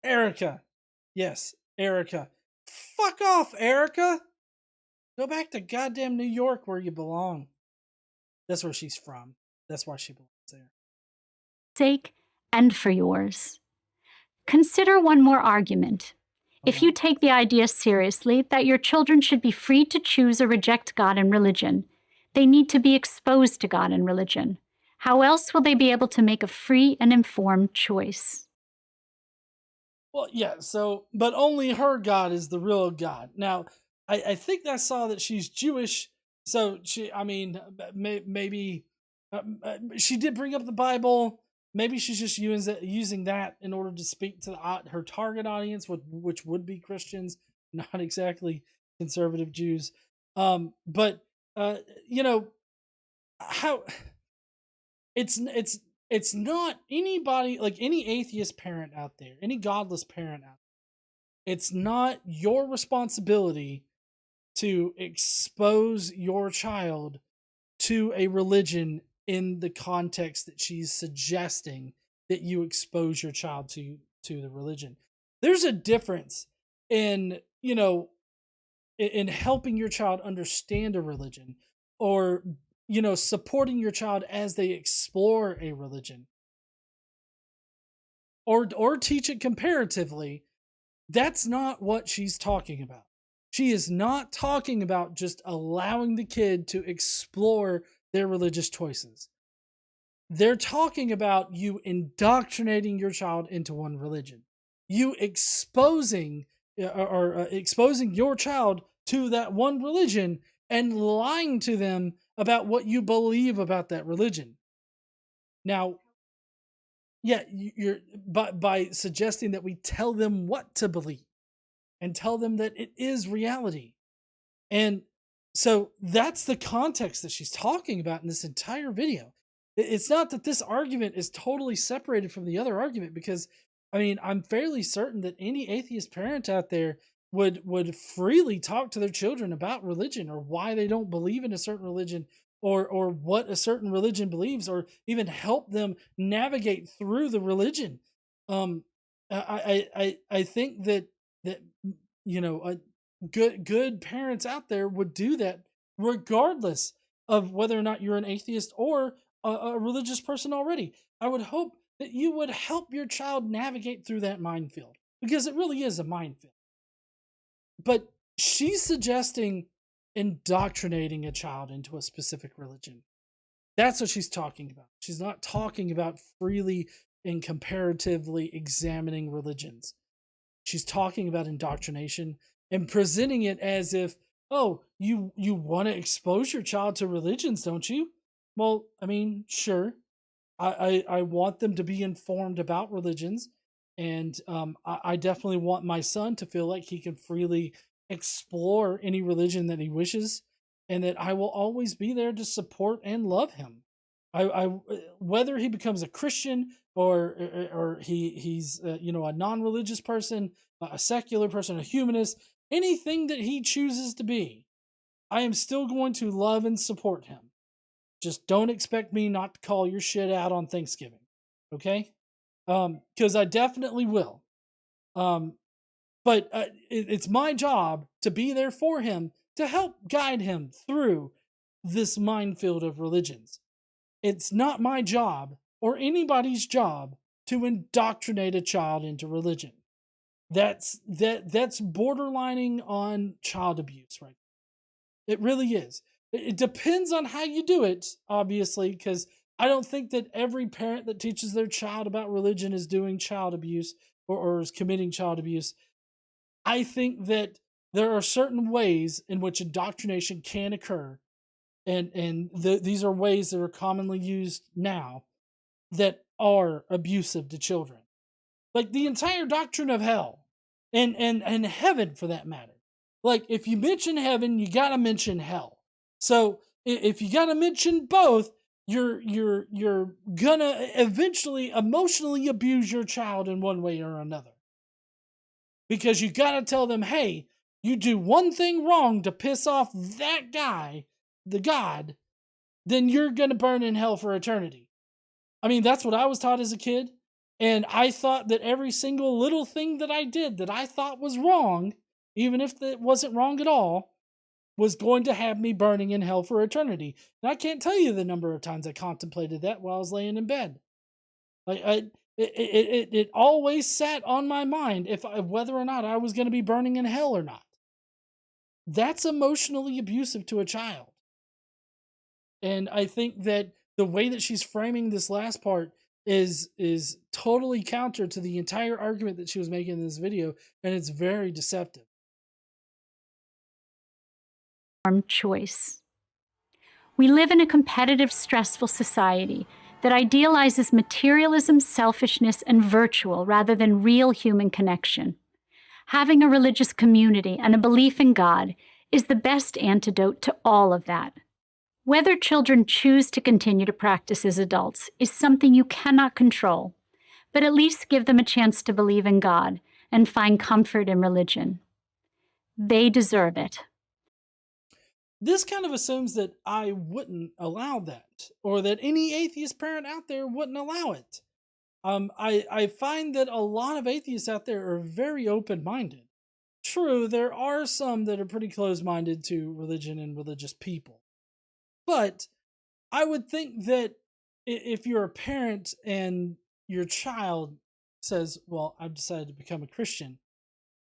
Erica. Yes, Erica. Fuck off, Erica. Go back to goddamn New York where you belong. That's where she's from. That's why she belongs there. Sake and for yours. Consider one more argument. If you take the idea seriously that your children should be free to choose or reject God and religion, they need to be exposed to God and religion. How else will they be able to make a free and informed choice? Well, yeah, but only her God is the real God. Now, I think I saw that she's Jewish, so maybe she did bring up the Bible. Maybe she's just using that in order to speak to her target audience, which would be Christians, not exactly conservative Jews. How it's not anybody, like any atheist parent out there, any godless parent out there. It's not your responsibility to expose your child to a religion in the context that she's suggesting that you expose your child to the religion. There's a difference in helping your child understand a religion, or supporting your child as they explore a religion, or teach it comparatively. That's not what she's talking about. She is not talking about just allowing the kid to explore their religious choices. They're talking about you indoctrinating your child into one religion. You exposing your child to that one religion and lying to them about what you believe about that religion. Now, yeah, you're by suggesting that we tell them what to believe and tell them that it is reality. And so that's the context that she's talking about in this entire video. It's not that this argument is totally separated from the other argument, because I'm fairly certain that any atheist parent out there would freely talk to their children about religion, or why they don't believe in a certain religion, or what a certain religion believes, or even help them navigate through the religion. I think that good parents out there would do that, regardless of whether or not you're an atheist or a religious person already. I would hope that you would help your child navigate through that minefield, because it really is a minefield. But she's suggesting indoctrinating a child into a specific religion. That's what she's talking about. She's not talking about freely and comparatively examining religions. She's talking about indoctrination and presenting it as if, oh, you want to expose your child to religions, don't you? Well, I mean, sure. I want them to be informed about religions, and I definitely want my son to feel like he can freely explore any religion that he wishes, and that I will always be there to support and love him. Whether he becomes a Christian or he's a non-religious person, a secular person, a humanist, anything that he chooses to be, I am still going to love and support him. Just don't expect me not to call your shit out on Thanksgiving, okay? Because I definitely will. But it's my job to be there for him, to help guide him through this minefield of religions. It's not my job or anybody's job to indoctrinate a child into religion. That's borderlining on child abuse, right? It really is. It depends on how you do it, obviously, because I don't think that every parent that teaches their child about religion is doing child abuse or is committing child abuse. I think that there are certain ways in which indoctrination can occur, and these are ways that are commonly used now that are abusive to children. Like the entire doctrine of hell and heaven, for that matter. Like, if you mention heaven, you got to mention hell. So if you got to mention both, you're gonna eventually emotionally abuse your child in one way or another. Because you got to tell them, hey, you do one thing wrong to piss off that guy, the God, then you're going to burn in hell for eternity. I mean, that's what I was taught as a kid. And I thought that every single little thing that I did that I thought was wrong, even if it wasn't wrong at all, was going to have me burning in hell for eternity. And I can't tell you the number of times I contemplated that while I was laying in bed. It always sat on my mind whether or not I was going to be burning in hell or not. That's emotionally abusive to a child. And I think that the way that she's framing this last part is totally counter to the entire argument that she was making in this video, and it's very deceptive. Choice. We live in a competitive, stressful society that idealizes materialism, selfishness, and virtual rather than real human connection. Having a religious community and a belief in God is the best antidote to all of that. Whether children choose to continue to practice as adults is something you cannot control, but at least give them a chance to believe in God and find comfort in religion. They deserve it. This kind of assumes that I wouldn't allow that, or that any atheist parent out there wouldn't allow it. I find that a lot of atheists out there are very open-minded. True, there are some that are pretty close-minded to religion and religious people. But I would think that if you're a parent and your child says, well, I've decided to become a Christian,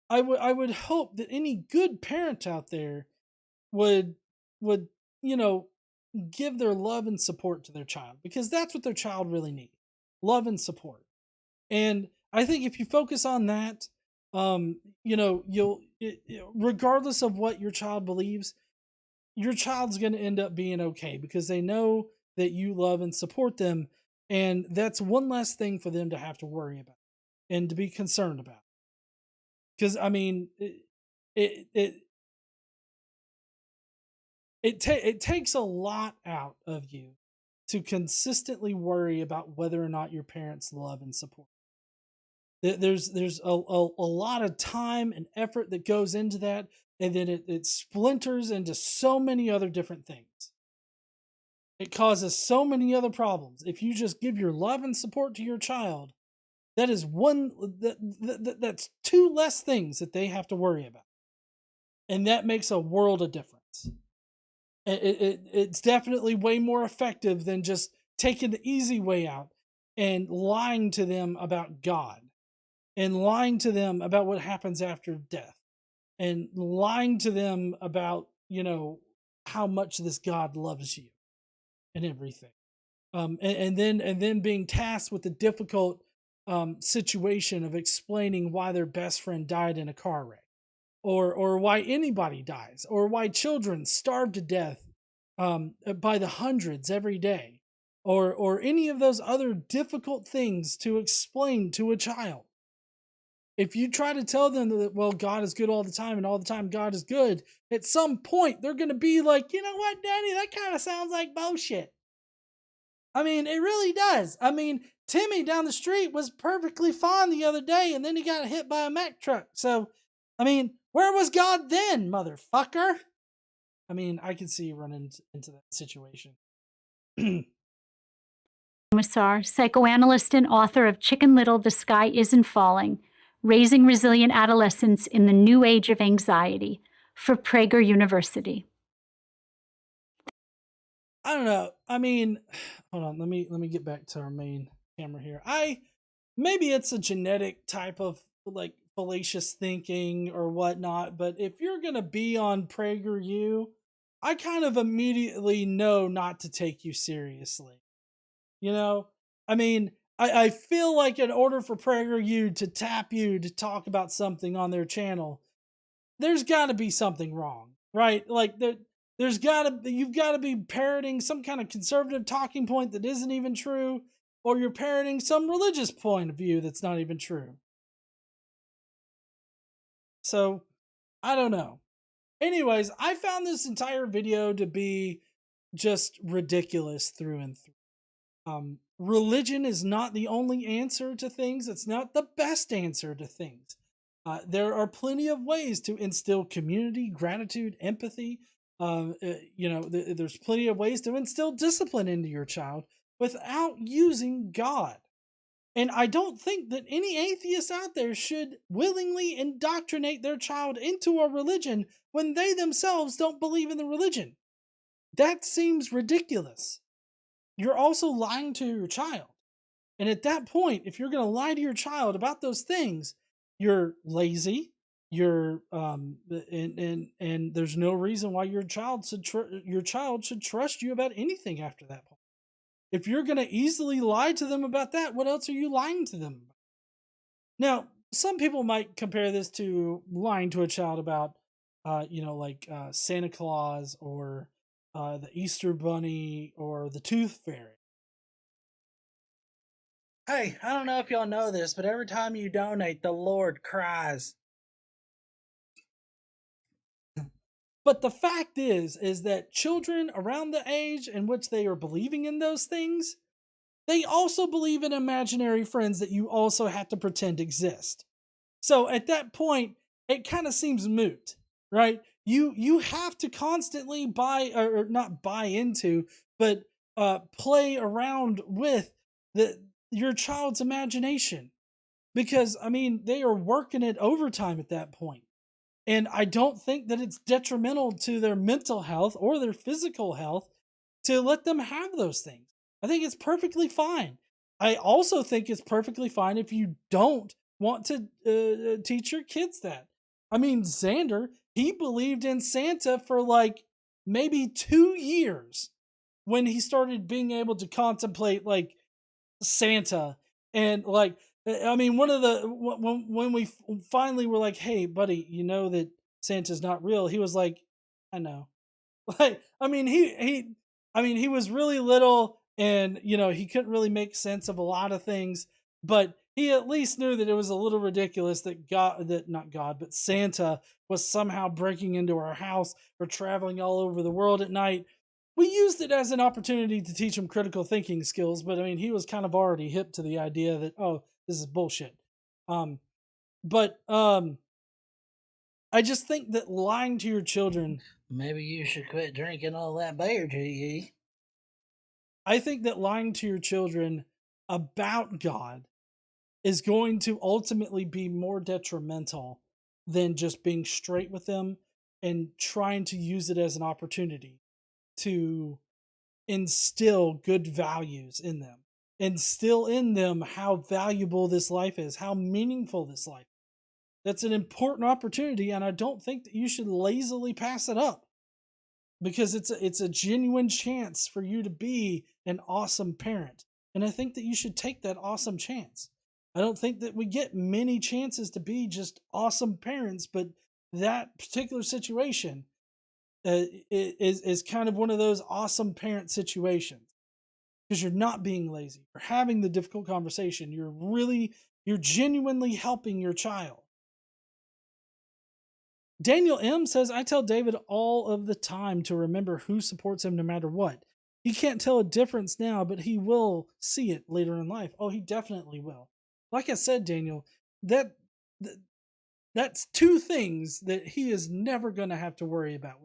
I would hope that any good parent out there would give their love and support to their child, because that's what their child really needs. Love and support. And I think if you focus on that, regardless of what your child believes, your child's going to end up being okay, because they know that you love and support them. And that's one less thing for them to have to worry about and to be concerned about. Because, I mean, it takes a lot out of you to consistently worry about whether or not your parents love and support. There's a lot of time and effort that goes into that, and then it splinters into so many other different things. It causes so many other problems. If you just give your love and support to your child, that is that's two less things that they have to worry about, and that makes a world of difference. It's definitely way more effective than just taking the easy way out and lying to them about God, and lying to them about what happens after death, and lying to them about, how much this God loves you and everything. And then being tasked with the difficult situation of explaining why their best friend died in a car wreck, or why anybody dies, or why children starve to death by the hundreds every day, or any of those other difficult things to explain to a child. If you try to tell them that, well, God is good all the time and all the time God is good, at some point they're going to be like, you know what, Daddy, that kind of sounds like bullshit. I mean, it really does. I mean, Timmy down the street was perfectly fine the other day, and then he got hit by a Mack truck. So, I mean, where was God then, motherfucker? I mean, I can see you running into that situation. Komisar, psychoanalyst and author of Chicken Little, The Sky Isn't Falling, Raising Resilient Adolescents in the New Age of Anxiety, for Prager University. I don't know. I mean, hold on. Let me get back to our main camera here. Maybe it's a genetic type of like fallacious thinking or whatnot, but if you're gonna be on PragerU, I kind of immediately know not to take you seriously. You know, I mean, I feel like in order for PragerU to tap you to talk about something on their channel, there's got to be something wrong, right? Like you've got to be parroting some kind of conservative talking point that isn't even true, or you're parroting some religious point of view that's not even true. So, I don't know. Anyways, I found this entire video to be just ridiculous through and through. Religion is not the only answer to things. It's not the best answer to things. There are plenty of ways to instill community, gratitude, empathy. There's plenty of ways to instill discipline into your child without using God. And I don't think that any atheists out there should willingly indoctrinate their child into a religion when they themselves don't believe in the religion. That seems ridiculous. You're also lying to your child. And at that point, if you're going to lie to your child about those things, you're lazy. You're and there's no reason why your child should trust you about anything after that point. If you're going to easily lie to them about that, what else are you lying to them about? Now, some people might compare this to lying to a child about, Santa Claus or the Easter Bunny or the Tooth Fairy. Hey, I don't know if y'all know this, but every time you donate, the Lord cries. But the fact is that children around the age in which they are believing in those things, they also believe in imaginary friends that you also have to pretend exist. So at that point, it kind of seems moot, right? You have to constantly play around with your child's imagination, because I mean they are working it overtime at that point. And I don't think that it's detrimental to their mental health or their physical health to let them have those things. I think it's perfectly fine. I also think it's perfectly fine if you don't want to teach your kids that. I mean, Xander, he believed in Santa for like maybe 2 years when he started being able to contemplate like Santa. And like, I mean, when we finally were like, hey buddy, you know that Santa's not real, he was like, I know. Like, I mean, he was really little, and he couldn't really make sense of a lot of things, but he at least knew that it was a little ridiculous that Santa was somehow breaking into our house or traveling all over the world at night. We used it as an opportunity to teach him critical thinking skills, but I mean, he was kind of already hip to the idea that, oh, this is bullshit. I just think that lying to your children... Maybe you should quit drinking all that beer, G.E. I think that lying to your children about God is going to ultimately be more detrimental than just being straight with them and trying to use it as an opportunity to instill good values in them. Instill in them how valuable this life is, how meaningful this life is. That's an important opportunity, and I don't think that you should lazily pass it up, because it's a genuine chance for you to be an awesome parent. And I think that you should take that awesome chance. I don't think that we get many chances to be just awesome parents, but that particular situation, is kind of one of those awesome parent situations, because you're not being lazy. You're having the difficult conversation. You're genuinely helping your child. Daniel M says, I tell David all of the time to remember who supports him no matter what. He can't tell a difference now, but he will see it later in life. Oh, he definitely will. Like I said, Daniel, that's two things that he is never going to have to worry about,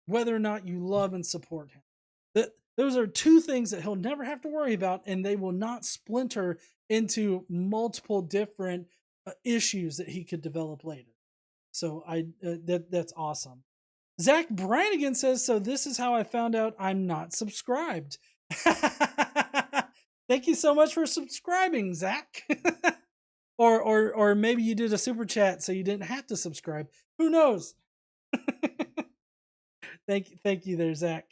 whether or not you love and support him. Those are two things that he'll never have to worry about, and they will not splinter into multiple different issues that he could develop later. So that's awesome. Zach Brannigan says, so this is how I found out I'm not subscribed. Thank you so much for subscribing, Zach. or maybe you did a super chat so you didn't have to subscribe. Who knows? Thank you there, Zach.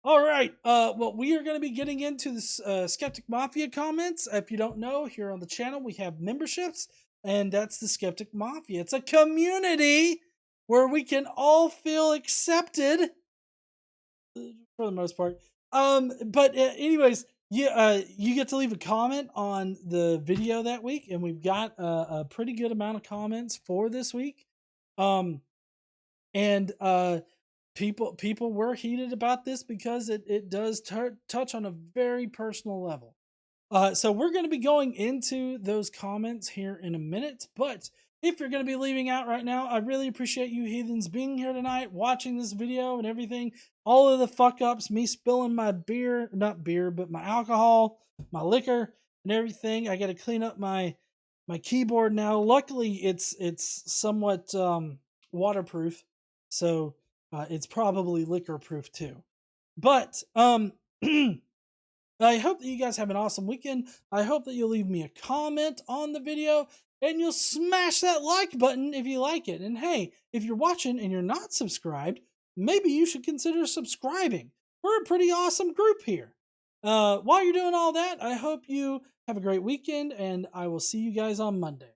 All right. Well, we are going to be getting into the Skeptic Mafia comments. If you don't know, here on the channel we have memberships, and that's the Skeptic Mafia. It's a community where we can all feel accepted, for the most part. But anyways, you get to leave a comment on the video that week, and we've got a pretty good amount of comments for this week. People were heated about this because it does touch on a very personal level. So we're going to be going into those comments here in a minute, but if you're going to be leaving out right now, I really appreciate you heathens being here tonight, watching this video and everything. All of the fuck ups, me spilling my not beer, but my alcohol, my liquor and everything. I got to clean up my keyboard now. Luckily it's somewhat waterproof, so it's probably liquor proof too. But I hope that you guys have an awesome weekend. I hope that you'll leave me a comment on the video, and you'll smash that like button if you like it. And hey, if you're watching and you're not subscribed, maybe you should consider subscribing. We're a pretty awesome group here. While you're doing all that, I hope you have a great weekend, and I will see you guys on Monday.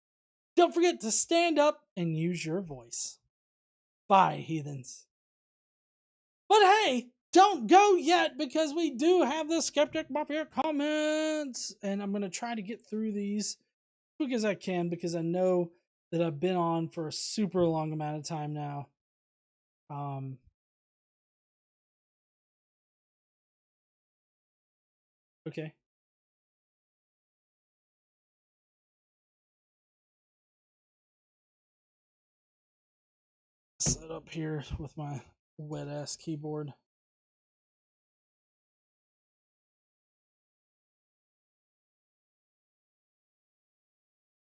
Don't forget to stand up and use your voice. Bye, heathens. But hey, don't go yet, because we do have the Skeptic Mafia comments, and I'm going to try to get through these as quick as I can, because I know that I've been on for a super long amount of time now. Okay. Set up here with my wet ass keyboard.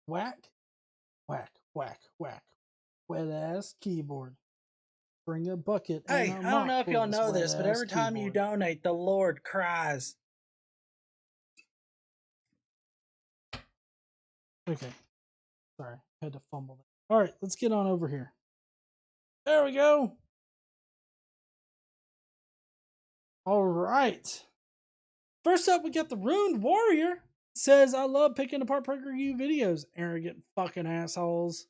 Whack, whack, whack, whack. Wet ass keyboard. Bring a bucket. Hey, and a I don't know mop if y'all for know this, but wet-ass every time you keyboard. donate, the Lord cries. Okay. Sorry, had to fumble that. All right, let's get on over here. There we go. All right. First up, we got the Ruined Warrior. Says, I love picking apart PragerU videos. Arrogant fucking assholes.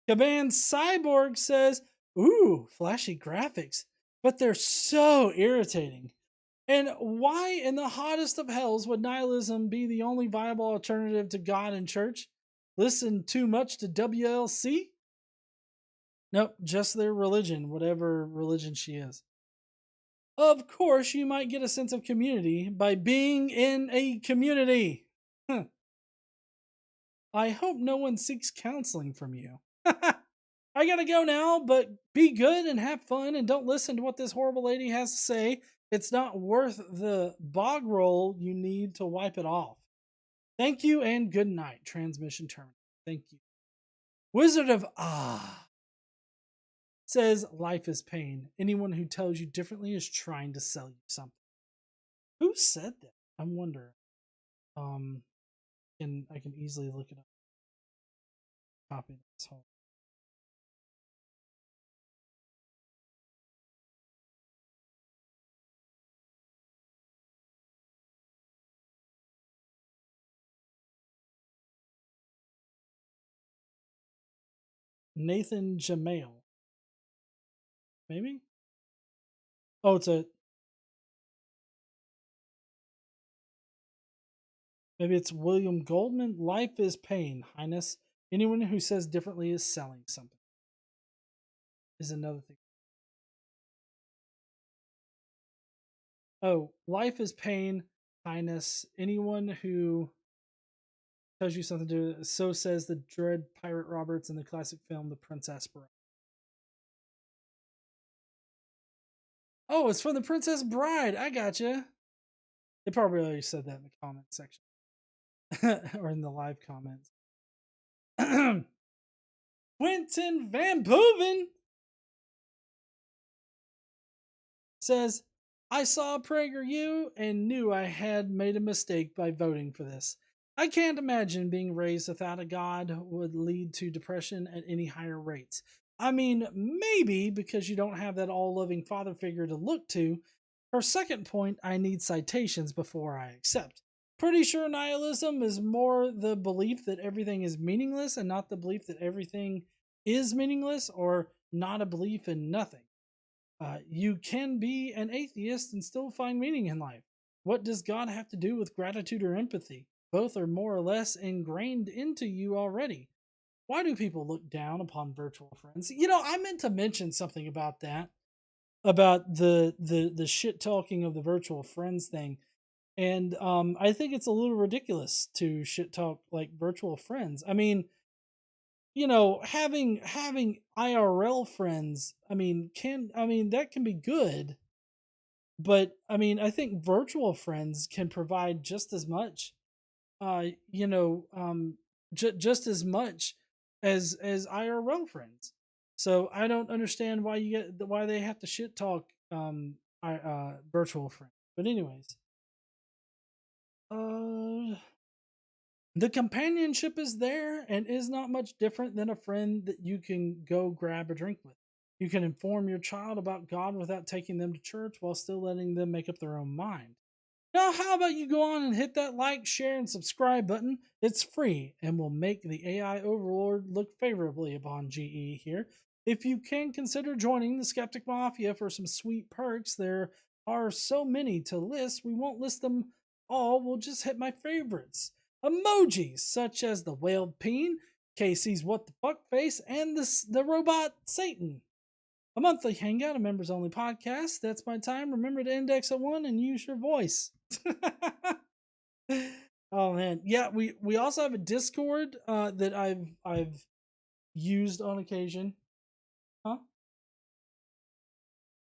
Command Cyborg says, ooh, flashy graphics, but they're so irritating. And why in the hottest of hells would nihilism be the only viable alternative to God and church? Listen too much to WLC? Nope, just their religion, whatever religion she is. Of course, you might get a sense of community by being in a community. I hope no one seeks counseling from you. I gotta go now, but be good and have fun, and don't listen to what this horrible lady has to say. It's not worth the bog roll you need to wipe it off. Thank you and good night. Transmission terminated. Thank you. Wizard of says, life is pain. Anyone who tells you differently is trying to sell you something. Who said that? I wonder. And I can easily look it up. Copy this whole. Nathan Jamail. maybe. Oh, maybe it's William Goldman. Life is pain, Highness. Anyone who says differently is selling something. Is another thing. Oh, life is pain, Highness. Anyone who tells you something to, so says the dread Pirate Roberts in the classic film The Princess Bride. Oh, it's from The Princess Bride. I gotcha. They probably already said that in the comment section. Or in the live comments. Quentin Van Boven says, I saw PragerU and knew I had made a mistake by voting for this. I can't imagine being raised without a God would lead to depression at any higher rates. I mean, maybe because you don't have that all-loving father figure to look to. Her second point, I need citations before I accept. Pretty sure nihilism is more the belief that everything is meaningless and not the belief that everything is meaningless, or not a belief in nothing. You can be an atheist and still find meaning in life. What does God have to do with gratitude or empathy? Both are more or less ingrained into you already. Why do people look down upon virtual friends? You know, I meant to mention something about that, about the shit talking of the virtual friends thing. And I think it's a little ridiculous to shit talk like virtual friends. I mean, you know, having IRL friends, I mean, that can be good, but I mean, I think virtual friends can provide just as much, just as much as IRL friends. So I don't understand why they have to shit talk virtual friends. But anyways, the companionship is there and is not much different than a friend that you can go grab a drink with. You can inform your child about God without taking them to church while still letting them make up their own mind. Now, how about you go on and hit that like, share, and subscribe button? It's free and will make the AI overlord look favorably upon GE here. If you can consider joining the Skeptic Mafia for some sweet perks, there are so many to list, we won't list them all, we'll just hit my favorites. Emojis such as the whaled peen, Casey's what the fuck face, and the robot Satan. A monthly hangout, a members only podcast. That's my time. Remember to index a 1 and use your voice. Oh man, yeah. We also have a Discord that I've used on occasion. Huh?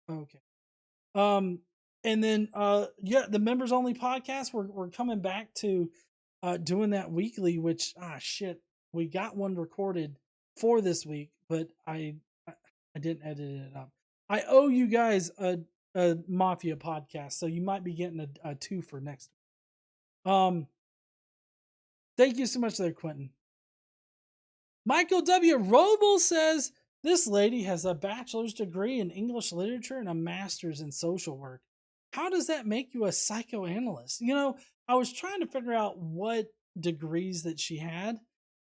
Okay. And then the members only podcast. We're coming back to doing that weekly. Which shit, we got one recorded for this week, but I didn't edit it up. I owe you guys a Mafia podcast, so you might be getting a 2 for next week. Thank you so much there, Quentin. Michael W. Roble says, this lady has a bachelor's degree in English literature and a master's in social work. How does that make you a psychoanalyst? You know, I was trying to figure out what degrees that she had.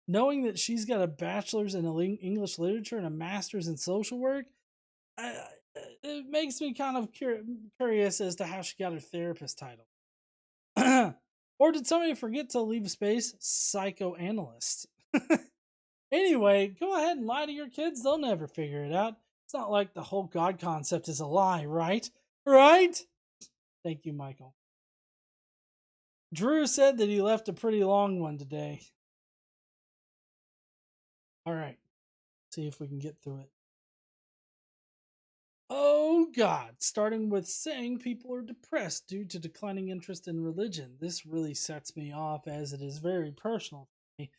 Knowing that she's got a bachelor's in English literature and a master's in social work, it makes me kind of curious as to how she got her therapist title. Or did somebody forget to leave a space? Psychoanalyst. Anyway, go ahead and lie to your kids. They'll never figure it out. It's not like the whole God concept is a lie, right? Right? Thank you, Michael. Drew said that he left a pretty long one today. All right. See if we can get through it. Oh God, starting with saying people are depressed due to declining interest in religion. This really sets me off as it is very personal for me.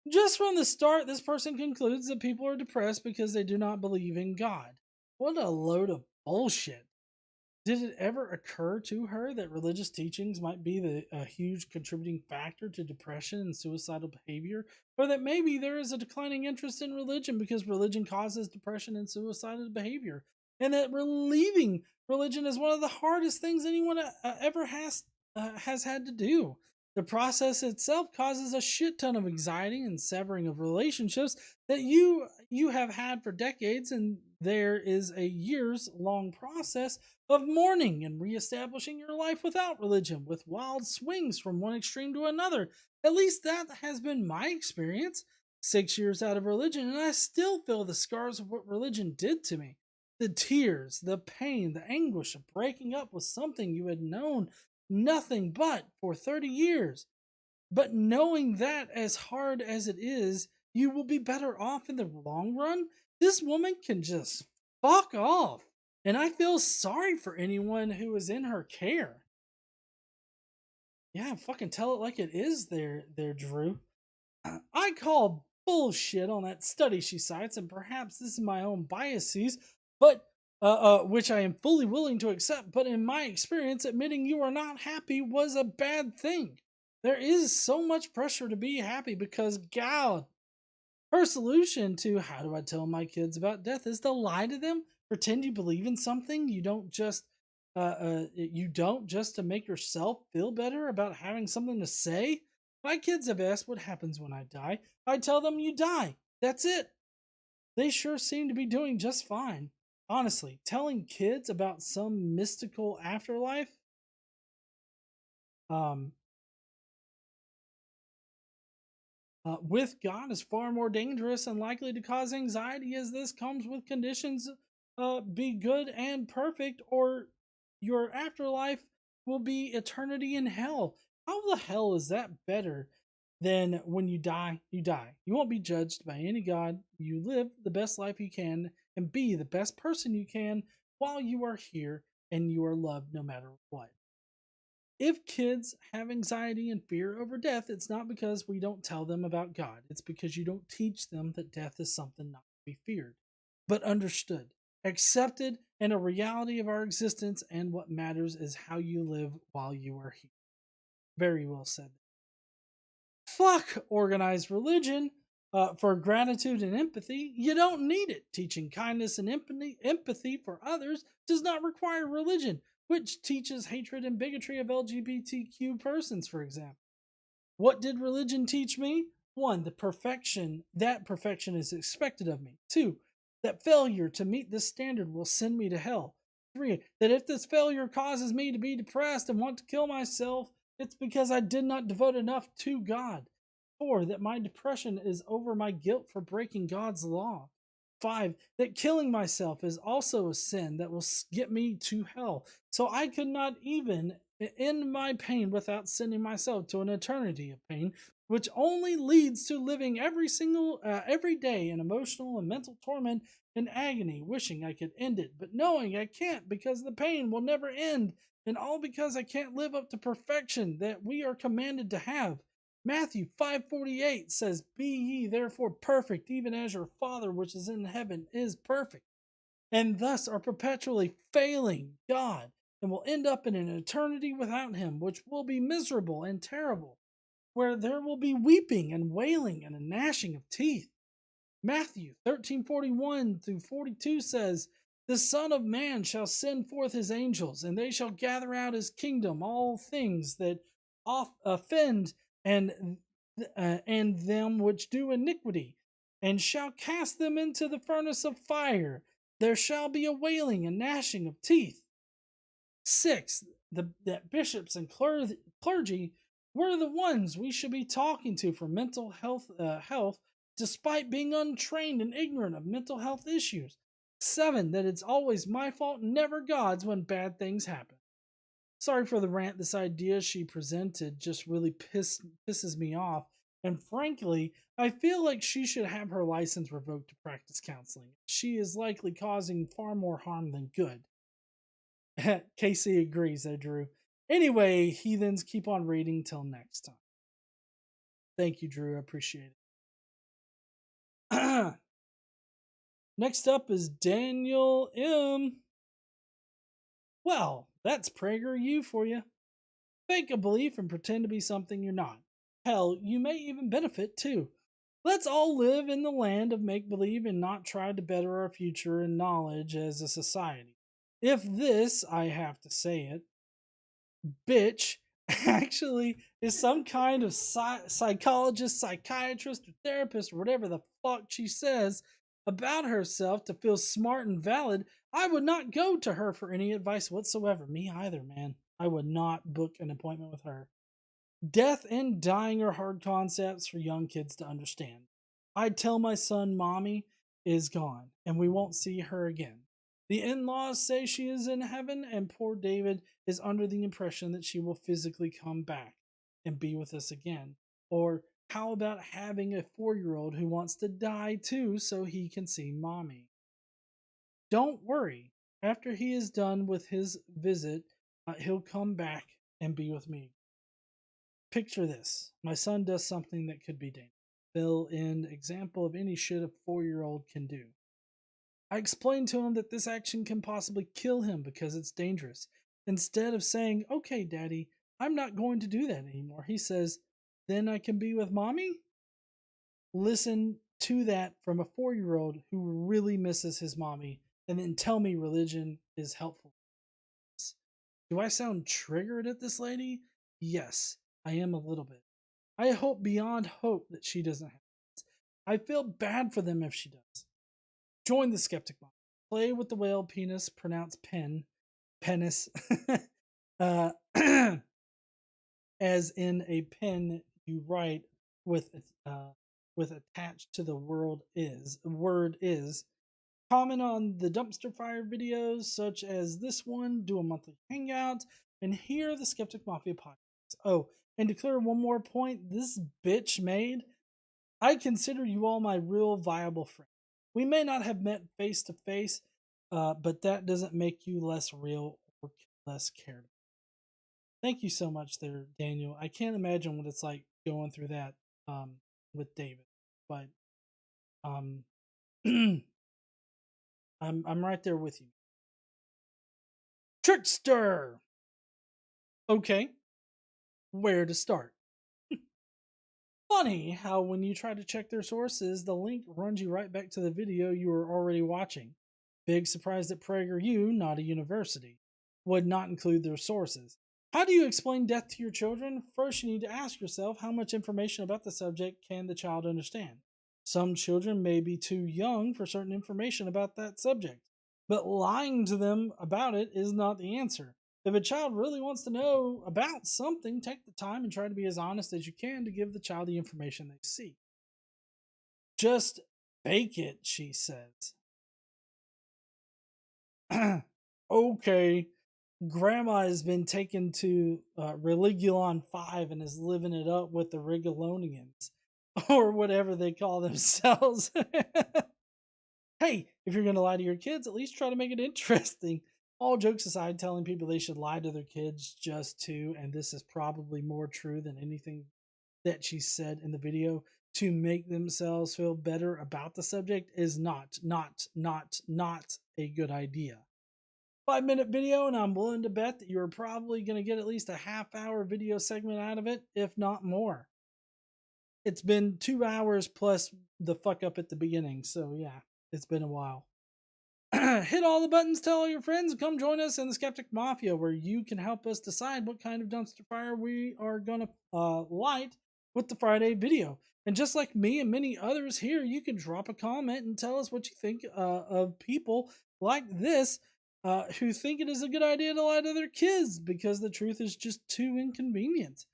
Just from the start, this person concludes that people are depressed because they do not believe in God. What a load of bullshit. Did it ever occur to her that religious teachings might be a huge contributing factor to depression and suicidal behavior? Or that maybe there is a declining interest in religion because religion causes depression and suicidal behavior? And that leaving religion is one of the hardest things anyone ever has had to do. The process itself causes a shit ton of anxiety and severing of relationships that you have had for decades, and there is a years-long process of mourning and reestablishing your life without religion, with wild swings from one extreme to another. At least that has been my experience. 6 years out of religion, and I still feel the scars of what religion did to me. The tears, the pain, the anguish of breaking up with something you had known nothing but for 30 years. But knowing that, as hard as it is, you will be better off in the long run, this woman can just fuck off. And I feel sorry for anyone who is in her care. Yeah, fucking tell it like it is there, Drew. I call bullshit on that study she cites, and perhaps this is my own biases, but which I am fully willing to accept. But in my experience, admitting you are not happy was a bad thing. There is so much pressure to be happy because God. Her solution to how do I tell my kids about death is to lie to them, pretend you believe in something you don't just to make yourself feel better about having something to say. My kids have asked what happens when I die. I tell them you die. That's it. They sure seem to be doing just fine. Honestly, telling kids about some mystical afterlife, with God is far more dangerous and likely to cause anxiety, as this comes with conditions be good and perfect, or your afterlife will be eternity in hell. How the hell is that better than when you die, you die? You won't be judged by any God. You live the best life you can and be the best person you can while you are here, and you are loved no matter what. If kids have anxiety and fear over death, it's not because we don't tell them about God. It's because you don't teach them that death is something not to be feared, but understood, accepted, and a reality of our existence, and what matters is how you live while you are here. Very well said. Fuck organized religion for gratitude and empathy. You don't need it. Teaching kindness and empathy for others does not require religion, which teaches hatred and bigotry of LGBTQ persons, for example. What did religion teach me? 1, that perfection is expected of me. 2, that failure to meet this standard will send me to hell. 3, that if this failure causes me to be depressed and want to kill myself, it's because I did not devote enough to God. 4, that my depression is over my guilt for breaking God's law. 5, that killing myself is also a sin that will get me to hell. So I could not even end my pain without sending myself to an eternity of pain, which only leads to living every day in emotional and mental torment and agony, wishing I could end it, but knowing I can't because the pain will never end, and all because I can't live up to perfection that we are commanded to have. Matthew 5:48 says, "Be ye therefore perfect, even as your Father which is in heaven is perfect," and thus are perpetually failing God, and will end up in an eternity without Him, which will be miserable and terrible, where there will be weeping and wailing and a gnashing of teeth. Matthew 13:41-42 says, "The Son of Man shall send forth his angels, and they shall gather out his kingdom all things that offend and them which do iniquity, and shall cast them into the furnace of fire. There shall be a wailing and gnashing of teeth." 6, that bishops and clergy were the ones we should be talking to for mental health, despite being untrained and ignorant of mental health issues. 7, that it's always my fault, never God's, when bad things happen. Sorry for the rant. This idea she presented just really pisses me off. And frankly, I feel like she should have her license revoked to practice counseling. She is likely causing far more harm than good. Casey agrees there, Drew. Anyway, heathens, keep on reading till next time. Thank you, Drew. I appreciate it. Next up is Daniel M. Well, that's PragerU for you. Fake a belief and pretend to be something you're not. Hell, you may even benefit too. Let's all live in the land of make-believe and not try to better our future and knowledge as a society. If this, I have to say it, bitch actually is some kind of psychologist, psychiatrist, or therapist, or whatever the fuck she says, about herself to feel smart and valid, I would not go to her for any advice whatsoever. Me either, man. I would not book an appointment with her. Death and dying are hard concepts for young kids to understand. I'd tell my son mommy is gone and we won't see her again. The in-laws say she is in heaven, and poor David is under the impression that she will physically come back and be with us again. Or how about having a 4-year-old who wants to die too so he can see mommy? Don't worry. After he is done with his visit, he'll come back and be with me. Picture this. My son does something that could be dangerous. Fill in example of any shit a 4-year-old can do. I explained to him that this action can possibly kill him because it's dangerous. Instead of saying, okay, daddy, I'm not going to do that anymore, he says, then I can be with mommy? Listen to that from a 4-year-old who really misses his mommy, and then tell me religion is helpful. Do I sound triggered at this lady? Yes, I am a little bit. I hope beyond hope that she doesn't have it. I feel bad for them if she does. Join the skeptic mom. Play with the whale penis, pronounced penis, as in a pen you write with attached to the word is. Comment on the dumpster fire videos such as this one, do a monthly hangout, and hear the Skeptic Mafia podcast. Oh, and to clear one more point this bitch made, I consider you all my real viable friend. We may not have met face to face, but that doesn't make you less real or less cared. Thank you so much there, Daniel. I can't imagine what it's like going through that with David, but I'm right there with you. Trickster. Okay, where to start? Funny how when you try to check their sources, the link runs you right back to the video you were already watching. Big surprise that PragerU, not a university, would not include their sources. How do you explain death to your children? First, you need to ask yourself how much information about the subject can the child understand. Some children may be too young for certain information about that subject, but lying to them about it is not the answer. If a child really wants to know about something, take the time and try to be as honest as you can to give the child the information they seek. Just fake it, she says. Okay, Grandma has been taken to Religulon 5 and is living it up with the Rigolonians, or whatever they call themselves. Hey, if you're going to lie to your kids, at least try to make it interesting. All jokes aside, telling people they should lie to their kids just to, and this is probably more true than anything that she said in the video, to make themselves feel better about the subject is not a good idea. 5-minute video, and I'm willing to bet that you're probably going to get at least a half-hour video segment out of it, if not more. It's been 2 hours plus the fuck up at the beginning, so yeah, it's been a while. Hit all the buttons, tell all your friends, and come join us in the Skeptic Mafia, where you can help us decide what kind of dumpster fire we are going to light with the Friday video. And just like me and many others here, you can drop a comment and tell us what you think of people like this who think it is a good idea to lie to their kids because the truth is just too inconvenient.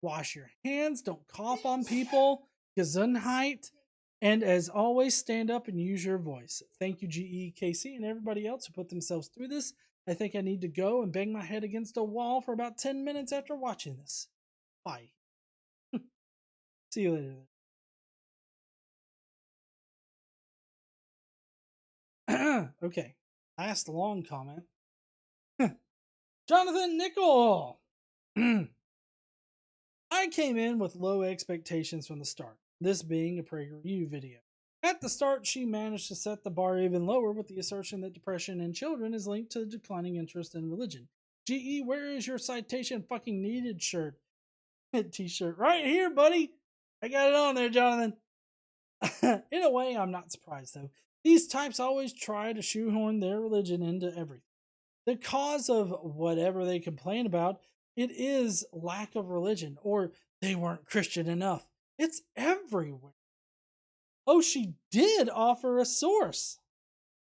Wash your hands, don't cough on people, Gesundheit. And as always, stand up and use your voice. Thank you, GEKC, and everybody else who put themselves through this. I think I need to go and bang my head against a wall for about 10 minutes after watching this. Bye. See you later. Okay, last long comment. Jonathan Nickel! I came in with low expectations from the start, this being a PragerU video. At the start, she managed to set the bar even lower with the assertion that depression in children is linked to declining interest in religion. GE, where is your citation fucking needed shirt? T-shirt. Right here, buddy! I got it on there, Jonathan. In a way, I'm not surprised, though. These types always try to shoehorn their religion into everything. The cause of whatever they complain about, it is lack of religion, or they weren't Christian enough. It's everywhere. Oh, she did offer a source.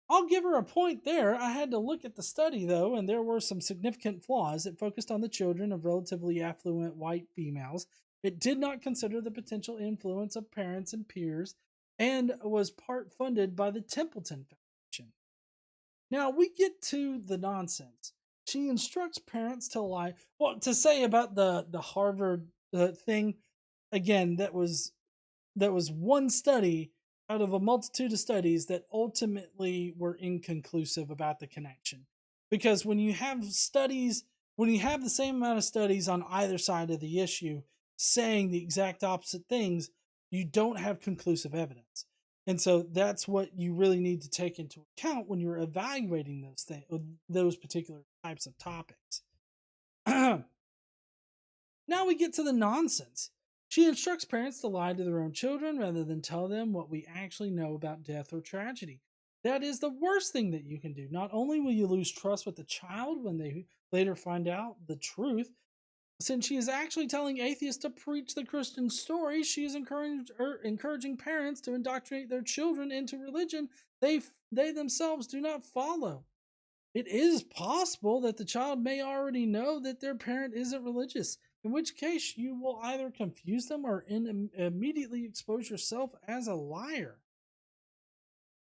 I'll give her a point there. I had to look at the study, though, and there were some significant flaws. It focused on the children of relatively affluent white females. It did not consider the potential influence of parents and peers, and was part funded by the Templeton Foundation. Now, we get to the nonsense. She instructs parents to lie. Well, to say about the Harvard thing, again, that was one study out of a multitude of studies that ultimately were inconclusive about the connection. Because when you have the same amount of studies on either side of the issue saying the exact opposite things, you don't have conclusive evidence. And so that's what you really need to take into account when you're evaluating those particular types of topics. Now we get to the nonsense. She instructs parents to lie to their own children rather than tell them what we actually know about death or tragedy. That is the worst thing that you can do. Not only will you lose trust with the child when they later find out the truth, since she is actually telling atheists to preach the Christian story, she is encouraging parents to indoctrinate their children into religion they themselves do not follow. It is possible that the child may already know that their parent isn't religious, in which case you will either confuse them or immediately expose yourself as a liar.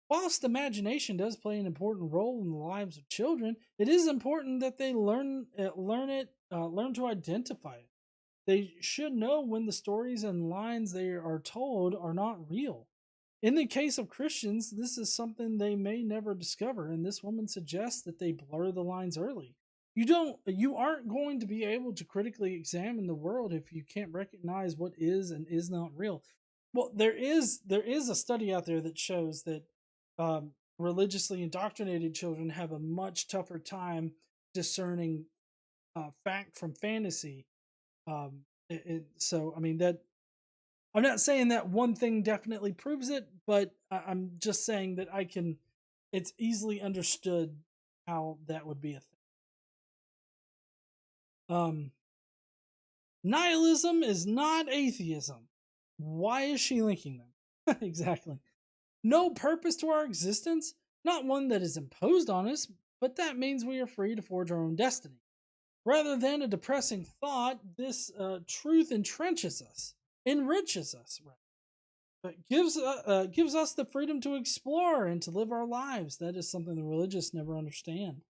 Whilst imagination does play an important role in the lives of children, it is important that they learn to identify it. They should know when the stories and lines they are told are not real. In the case of Christians, this is something they may never discover, and this woman suggests that they blur the lines early. You aren't going to be able to critically examine the world if you can't recognize what is and is not real. Well, there is a study out there that shows that religiously indoctrinated children have a much tougher time discerning fact from fantasy. So, I mean, that I'm not saying that one thing definitely proves it, but I'm just saying that it's easily understood how that would be a thing. Nihilism is not atheism. Why is she linking them? Exactly. No purpose to our existence, not one that is imposed on us, but that means we are free to forge our own destiny. Rather than a depressing thought, this truth enriches us, but gives us the freedom to explore and to live our lives. That is something the religious never understand.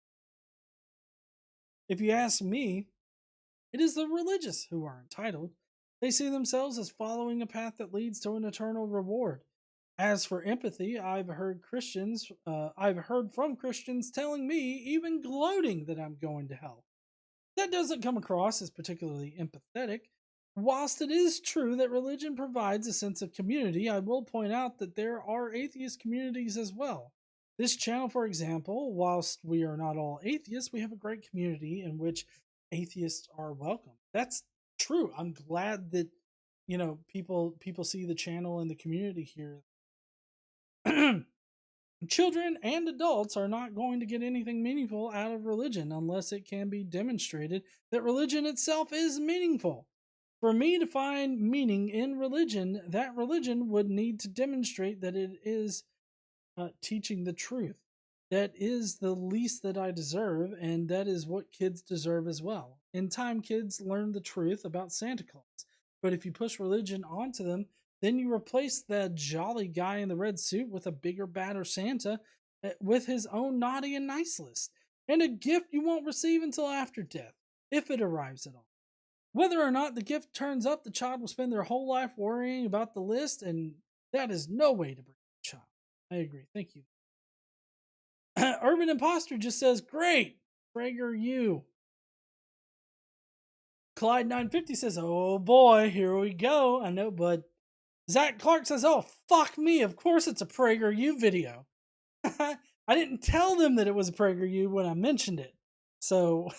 If you ask me, it is the religious who are entitled. They see themselves as following a path that leads to an eternal reward. As for empathy, I've heard from Christians telling me, even gloating, that I'm going to hell. That doesn't come across as particularly empathetic. Whilst it is true that religion provides a sense of community, I will point out that there are atheist communities as well. This channel, for example, whilst we are not all atheists, we have a great community in which atheists are welcome. That's true. I'm glad that people see the channel and the community here. Children and adults are not going to get anything meaningful out of religion unless it can be demonstrated that religion itself is meaningful. For me to find meaning in religion, that religion would need to demonstrate that it is teaching the truth. That is the least that I deserve, and that is what kids deserve as well. In time, kids learn the truth about Santa Claus. But if you push religion onto them, then you replace the jolly guy in the red suit with a bigger, badder Santa with his own naughty and nice list, and a gift you won't receive until after death, if it arrives at all. Whether or not the gift turns up, the child will spend their whole life worrying about the list, and that is no way to bring up a child. I agree. Thank you. Urban Imposter just says, great, Prager you. Clyde 950 says, oh boy, here we go. I know, bud. Zach Clark says, oh, fuck me. Of course it's a PragerU video. I didn't tell them that it was a PragerU when I mentioned it. So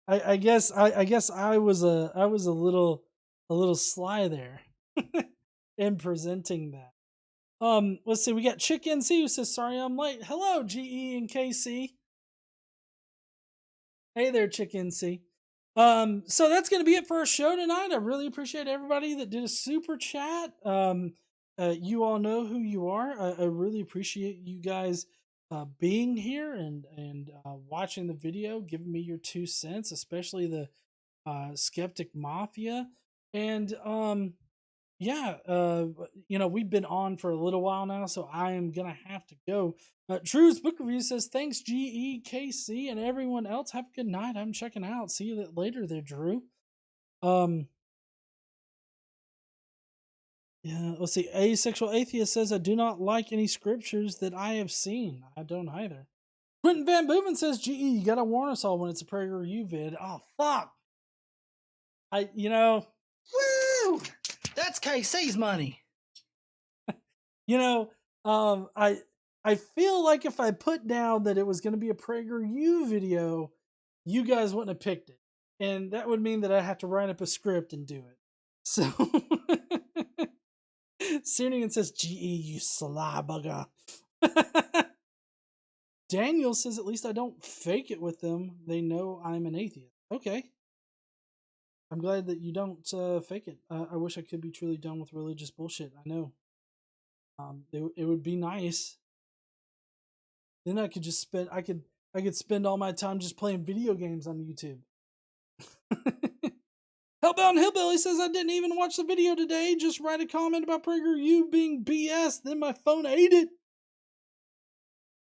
I guess I was a little sly there in presenting that. Let's see. We got Chick NC who says, sorry I'm late. Hello, GE and KC. Hey there, Chick NC. So that's going to be it for our show tonight. I really appreciate everybody that did a super chat. you all know who you are. I really appreciate you guys being here and watching the video, giving me your 2 cents, especially the Skeptic Mafia. And yeah, we've been on for a little while now, so I am gonna have to go. Drew's Book Review says, thanks, GEKC, and everyone else. Have a good night. I'm checking out. See you later there, Drew. Yeah, let's see. Asexual Atheist says, I do not like any scriptures that I have seen. I don't either. Quentin Van Boeven says, GE, you gotta warn us all when it's a PragerU vid. Oh, fuck. Woo! That's KC's money. I feel like if I put down that it was going to be a PragerU video, you guys wouldn't have picked it. And that would mean that I have to write up a script and do it. So, Cynian says, GE, you sly bugger. Daniel says, at least I don't fake it with them. They know I'm an atheist. Okay. I'm glad that you don't fake it. I wish I could be truly done with religious bullshit. I know. It would be nice. Then I could just spend. I could spend all my time just playing video games on YouTube. Hellbound Hillbilly says, I didn't even watch the video today. Just write a comment about PragerU being BS. Then my phone ate it.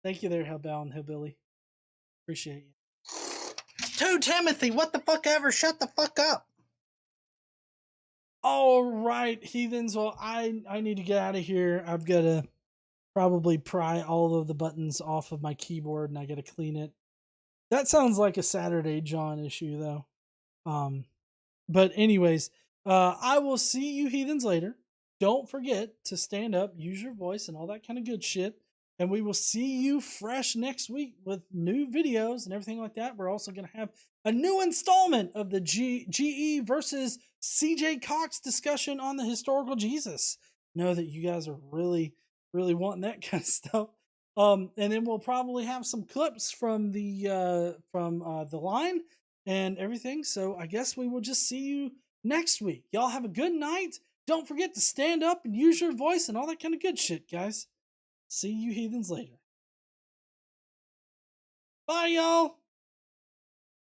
Thank you there, Hellbound Hillbilly. Appreciate you. 2 Timothy, what the fuck ever? Shut the fuck up. All right, heathens. Well, I need to get out of here. I've got to probably pry all of the buttons off of my keyboard, and I got to clean it. That sounds like a Saturday John issue, though. But anyways, I will see you heathens later. Don't forget to stand up, use your voice, and all that kind of good shit. And we will see you fresh next week with new videos and everything like that. We're also going to have a new installment of the GE versus CJ Cox discussion on the historical Jesus. Know that you guys are really, really wanting that kind of stuff. And then we'll probably have some clips from the line and everything. So I guess we will just see you next week. Y'all have a good night. Don't forget to stand up and use your voice and all that kind of good shit, guys. See you heathens later. Bye, y'all.